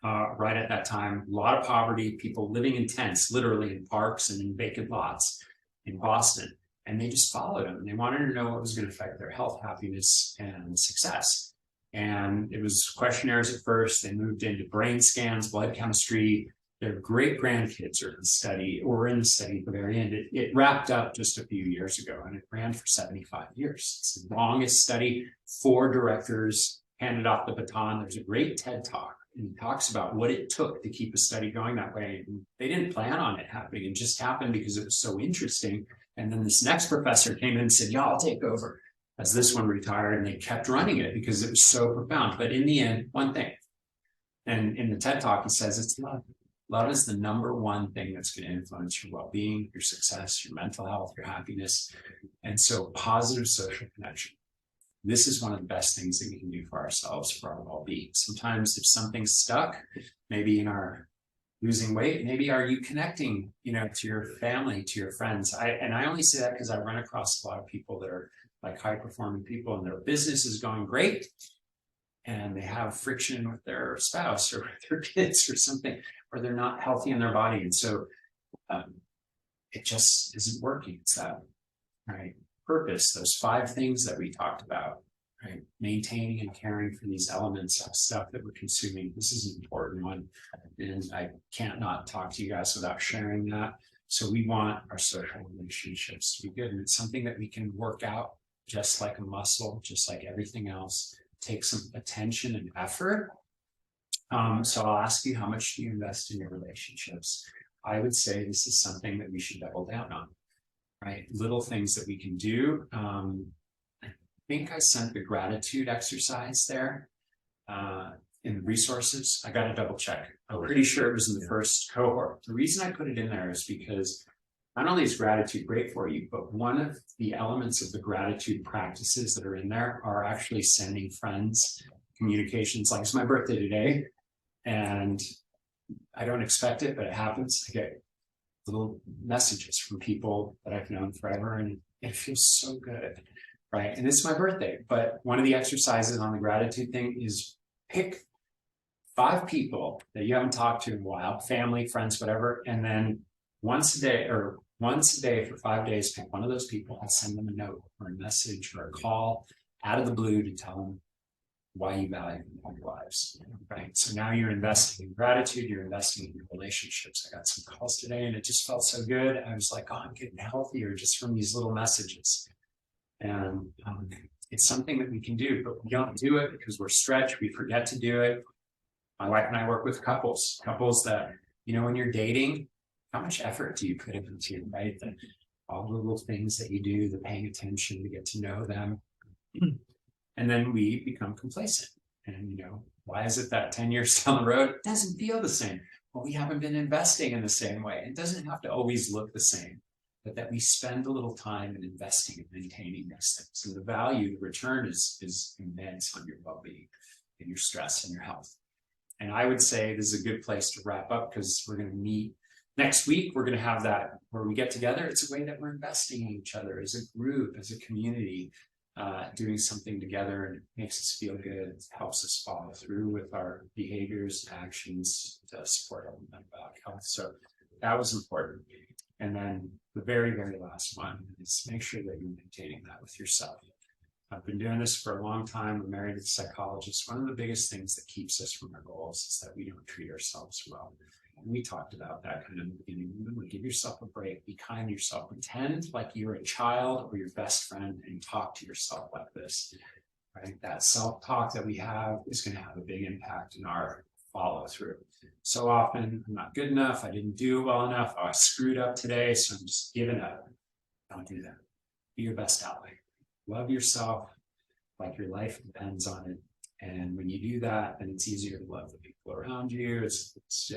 Right at that time, a lot of poverty, people living in tents, literally in parks and in vacant lots in Boston. And they just followed them. They wanted to know what was going to affect their health, happiness, and success. And it was questionnaires at first. They moved into brain scans, blood chemistry. Their great grandkids are in the study, at the very end. It wrapped up just a few years ago, and it ran for 75 years. It's the longest study. 4 directors handed off the baton. There's a great TED Talk, and he talks about what it took to keep a study going that way. And they didn't plan on it happening. It just happened because it was so interesting. And then this next professor came in and said, "Yeah, I'll take over," as this one retired, and they kept running it because it was so profound. But in the end, one thing, and in the TED Talk, he says it's love. Love is the #1 thing that's going to influence your well-being, your success, your mental health, your happiness. And so positive social connection. This is one of the best things that we can do for ourselves, for our well-being. Sometimes if something's stuck, maybe in our losing weight, maybe are you connecting, to your family, to your friends? I only say that because I run across a lot of people that are like high-performing people, and their business is going great, and they have friction with their spouse or with their kids or something, or they're not healthy in their body. And so it just isn't working. It's that, right? Purpose, those 5 things that we talked about, right? Maintaining and caring for these elements of stuff that we're consuming. This is an important one. And I can't not talk to you guys without sharing that. So we want our social relationships to be good. And it's something that we can work out just like a muscle, just like everything else, takes some attention and effort. So I'll ask you, how much do you invest in your relationships? I would say this is something that we should double down on, right? Little things that we can do. I think I sent the gratitude exercise there in the resources. I got to double check. I'm pretty sure it was in the first cohort. The reason I put it in there is because not only is gratitude great for you, but one of the elements of the gratitude practices that are in there are actually sending friends communications. Like, it's my birthday today, and I don't expect it, but it happens. I get little messages from people that I've known forever, and it feels so good, right? And it's my birthday, but one of the exercises on the gratitude thing is pick 5 people that you haven't talked to in a while, family, friends, whatever, and then once a day for 5 days, pick one of those people and send them a note or a message or a call out of the blue to tell them why you value their lives, right? So now you're investing in gratitude, you're investing in your relationships. I got some calls today and it just felt so good. I was like, oh, I'm getting healthier just from these little messages. And it's something that we can do, but we don't do it because we're stretched. We forget to do it. My wife and I work with couples that, when you're dating, how much effort do you put into it, right? All the little things that you do, the paying attention to get to know them. And then we become complacent. And, why is it that 10 years down the road, it doesn't feel the same? Well, we haven't been investing in the same way. It doesn't have to always look the same, but that we spend a little time in investing and maintaining these things. And the value, the return is immense on your well-being and your stress and your health. And I would say this is a good place to wrap up, because we're going to meet next week. We're going to have that where we get together. It's a way that we're investing in each other as a group, as a community, doing something together, and it makes us feel good. It helps us follow through with our behaviors, actions to support our mental health. So that was important. And then the very, very last one is make sure that you're maintaining that with yourself. I've been doing this for a long time. I'm married to a psychologist. One of the biggest things that keeps us from our goals is that we don't treat ourselves well. And we talked about that kind of in the beginning. Give yourself a break, be kind to yourself, pretend like you're a child or your best friend and talk to yourself like this, right? That self-talk that we have is going to have a big impact in our follow through. So often, I'm not good enough. I didn't do well enough. Oh, I screwed up today, so I'm just giving up. Don't do that. Be your best ally. Love yourself like your life depends on it. And when you do that, then it's easier to love the people around you.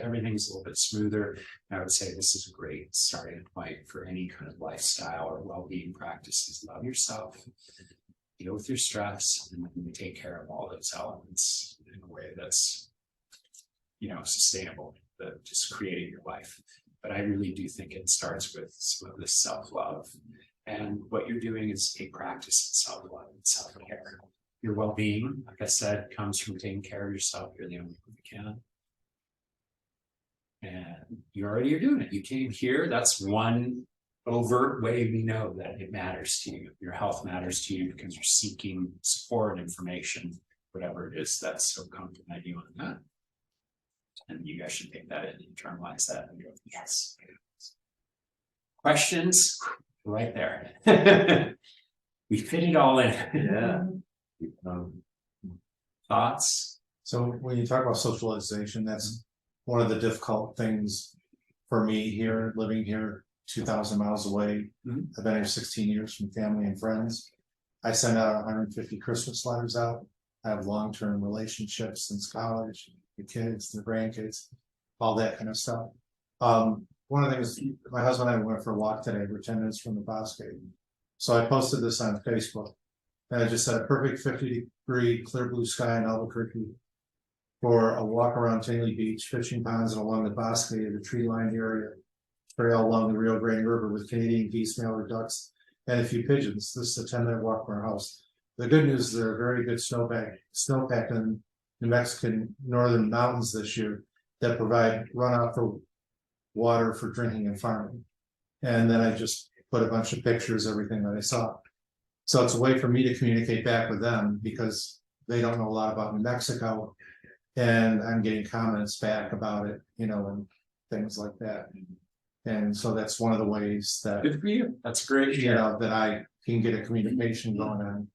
Everything's a little bit smoother. And I would say this is a great starting point for any kind of lifestyle or well-being practices. Love yourself, deal with your stress, and then take care of all those elements in a way that's, sustainable, just creating your life. But I really do think it starts with some of this self-love. And what you're doing is a practice in self-love and self-care. Your well-being, like I said, comes from taking care of yourself. You're the only one who can. And you already are doing it. You came here. That's one overt way we know that it matters to you. Your health matters to you because you're seeking support, information, whatever it is that's so complimenting you on that. And you guys should take that in, internalize that, and go, yes. Questions? Right there. We fit it all in. Yeah. Thoughts? So when you talk about socialization, that's one of the difficult things for me here, living here 2,000 miles away. Mhm. I've been here 16 years from family and friends. I send out 150 Christmas letters out. I have long-term relationships since college, the kids, the grandkids, all that kind of stuff. One of the things, my husband and I went for a walk today. We're 10 minutes from the Bosque. So I posted this on Facebook. And I just said a perfect 50-degree clear blue sky in Albuquerque for a walk around Tingley Beach, fishing ponds, and along the Bosque, the tree-lined area, trail along the Rio Grande River with Canadian geese, mallard ducks, and a few pigeons. This is a 10-minute walk from our house. The good news is there are very good snowpack in New Mexican northern mountains this year that provide runoff for water for drinking and farming. And then I just put a bunch of pictures, everything that I saw. So it's a way for me to communicate back with them because they don't know a lot about New Mexico, and I'm getting comments back about it, and things like that. And so that's one of the ways that, Good for you. That's great. you know, that I can get a communication going on.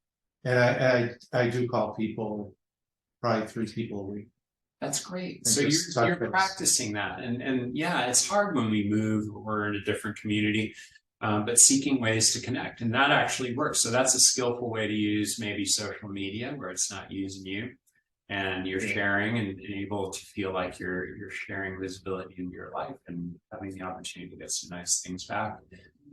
And I do call people, probably 3 people a week. That's great. And So just you're touch base. practicing that, and yeah, it's hard when we move. We're in a different community, but seeking ways to connect, and that actually works. So that's a skillful way to use maybe social media where it's not using you, and you're sharing and able to feel like you're sharing visibility in your life and having the opportunity to get some nice things back.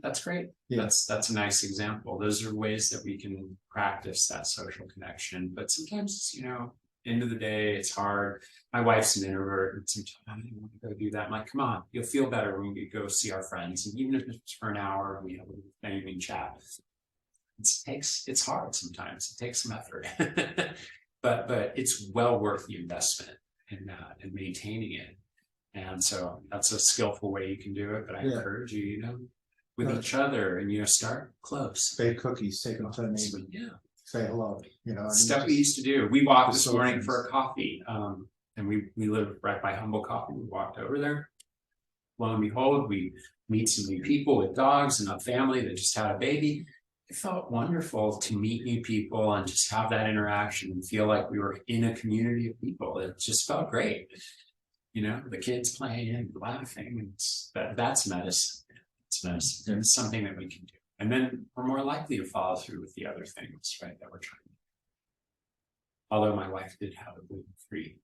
That's great. Yeah. That's a nice example. Those are ways that we can practice that social connection. But sometimes, you know, end of the day, it's hard. My wife's an introvert, and sometimes I don't want to go do that. I'm like, come on, you'll feel better when we go see our friends, and even if it's for an hour, we have a evening chat. It's hard sometimes. It takes some effort, but it's well worth the investment in that and maintaining it. And so that's a skillful way you can do it. But I Yeah. encourage you, you know, with each other, and you know, start close. Bake cookies, take them to the neighbor, Yeah. say hello, you know. I mean, Stuff we just- used to do. We walked the this morning social for a coffee. And we live right by Humble Coffee. We walked over there. Lo and behold, we meet some new people with dogs and a family that just had a baby. It felt wonderful to meet new people and just have that interaction and feel like we were in a community of people. It just felt great. You know, the kids playing and laughing, and that's medicine. It's medicine. And it's something that we can do. And then we're more likely to follow through with the other things, right, that we're trying to do. Although my wife did have a gluten-free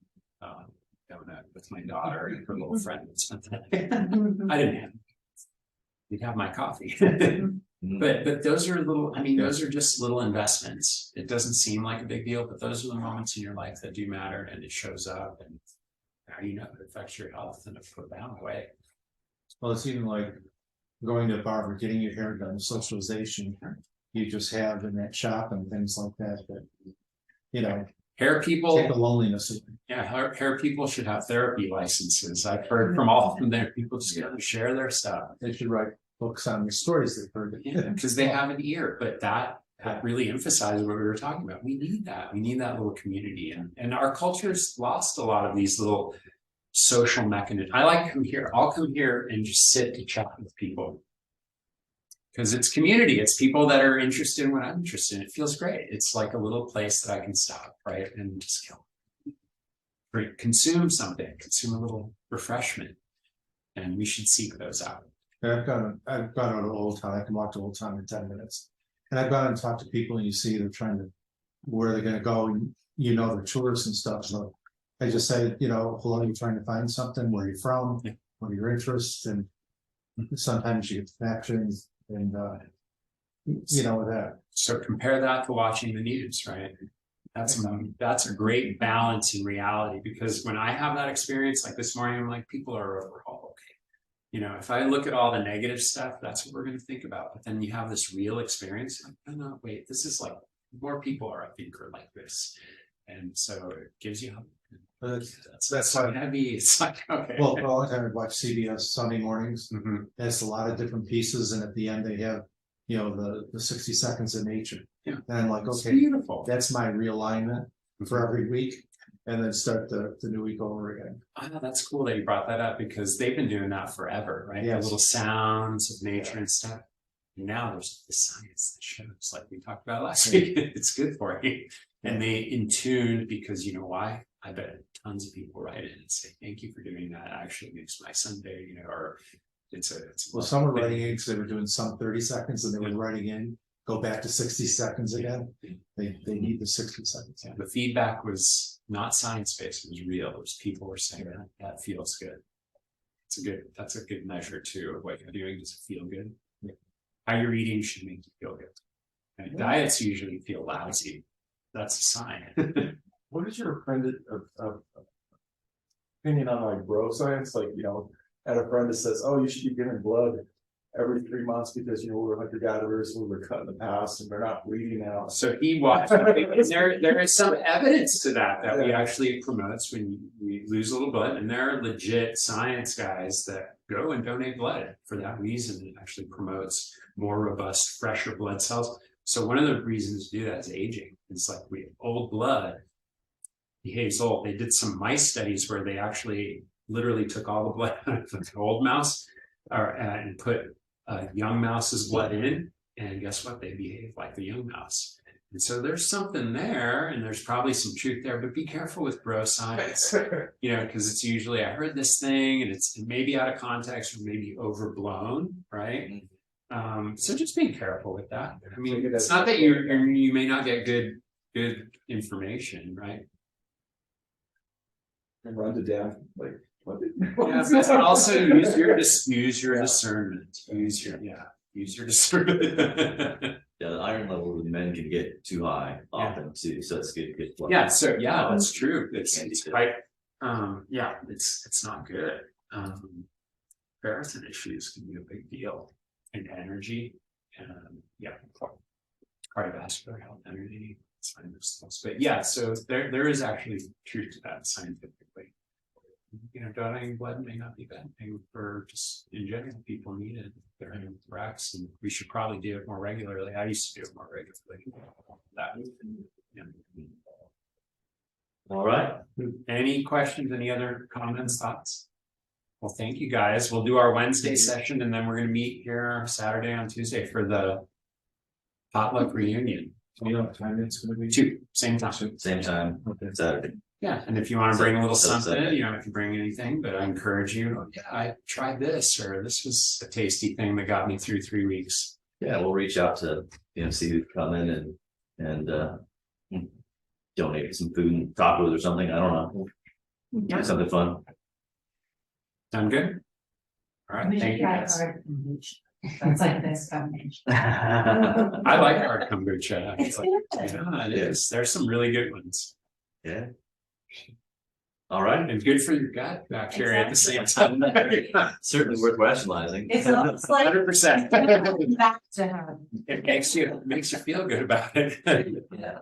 donut with my daughter and her little friend that spent the night. I didn't have. You'd have my coffee. But those are little, I mean, those are just little investments. It doesn't seem like a big deal, but those are the moments in your life that do matter, and it shows up, and how you know it affects your health in a profound way. Well, it's even like going to a barber, getting your hair done, socialization you just have in that shop and things like that, that, you know, Hair people, take the loneliness away. yeah, hair people should have therapy licenses. I've heard from all of them there. People just gotta share their stuff. They should write books on the stories they've heard. Yeah, because they have an ear, but that really emphasizes what we were talking about. We need that. We need that little community, and our culture's lost a lot of these little social mechanisms. I like to come here. I'll come here and just sit to chat with people. Because it's community, it's people that are interested in what I'm interested in. It feels great. It's like a little place that I can stop, right? And just consume something, consume a little refreshment. And we should seek those out. And I've gone out to Old Town, I can walk to Old Town in 10 minutes. And I've gone and talked to people and you see they're trying to, where they're gonna go, and you know, they're tourists and stuff, so. I just say, you know, hello, you're trying to find something, where you're from, Yeah. what are your interests, and sometimes you get connections, and you know, that. So compare that to watching the news, right? That's a great balance in reality, because when I have that experience, like this morning, I'm like, people are overall okay. You know, if I look at all the negative stuff, that's what we're going to think about. But then you have this real experience, like, oh no, wait, this is like, more people are, I think, are like this. And so it gives you hope. But That's how- heavy. It's like, okay. Well, for a long time, I'd watch CBS Sunday mornings, Mhm. it's a lot of different pieces, and at the end they have, you know, the 60 seconds of nature. Yeah. And I'm like, It's okay, beautiful. that's my realignment for every week, and then start the new week over again. Ah, that's cool that you brought that up, because they've been doing that forever, right? Yes. The little sounds of nature and stuff. And now there's the science that shows, like we talked about last week, it's good for you. And they in tune, because you know why? I bet tons of people write in and say, thank you for doing that. It actually makes my Sunday, you know, or it's Well, some were writing in because they were doing some 30 seconds, and they were writing in, go back to 60 seconds again. They need the 60 seconds. Yeah, the feedback was not science-based, it was real. It was people were saying that feels good. That's a good measure too of what you're doing. Does it feel good? Yeah. How you're eating should make you feel good. And diets usually feel lousy. That's a sign. What is your opinion on like bro science? Like, you know, I had a friend that says, oh, you should be giving blood every 3 months because, you know, we're hunter-gatherers, we were cut in the past and they're not bleeding now. So he watched, and there is some evidence to that we actually promotes when we lose a little blood, and there are legit science guys that go and donate blood for that reason. It actually promotes more robust, fresher blood cells. So one of the reasons to do that is aging. It's like we have old blood behaves old. They did some mice studies where they actually literally took all the blood out of the old mouse or and put young mouse's blood in, and guess what? They behave like the young mouse. And so there's something there, and there's probably some truth there, but be careful with bro science, you know, because it's usually I heard this thing and it may be out of context or maybe overblown, right? So just being careful with that. I mean, it's not that you may not get good information, right? And run to death, like, what did? Yeah, but also use your discernment. Use your discernment. Yeah, the iron level of men can get too high often too, so it's good. Yeah, so yeah, that's true. It's quite it's not good. Comparison issues can be a big deal. And energy, cardiovascular health, energy, but yeah, so there is actually truth to that scientifically. You know, donating blood may not be a bad thing for just in general, people need it. They're in racks, and we should probably do it more regularly. I used to do it more regularly. All right. Any questions, any other comments, thoughts? Well, thank you guys. We'll do our Wednesday session, and then we're gonna meet here Saturday on Tuesday for the potluck reunion. You know what time it's gonna be? 2, same time. Same time, Saturday. Yeah, and if you want to bring a little So something, you don't have to bring anything, but I encourage you, I tried this, or this was a tasty thing that got me through 3 weeks. Yeah, we'll reach out to, see who'd come in and donate some food and tacos or something. I don't know. Do something fun. Sound good? All right, thank you guys. That's like this combination. I like our kombucha. It's Like, good. yeah, it is. There's some really good ones. Yeah. All right. And good for your gut bacteria at the same time. Certainly worth rationalizing. It's almost like 100%. back to heaven. It makes you feel good about it. Yeah.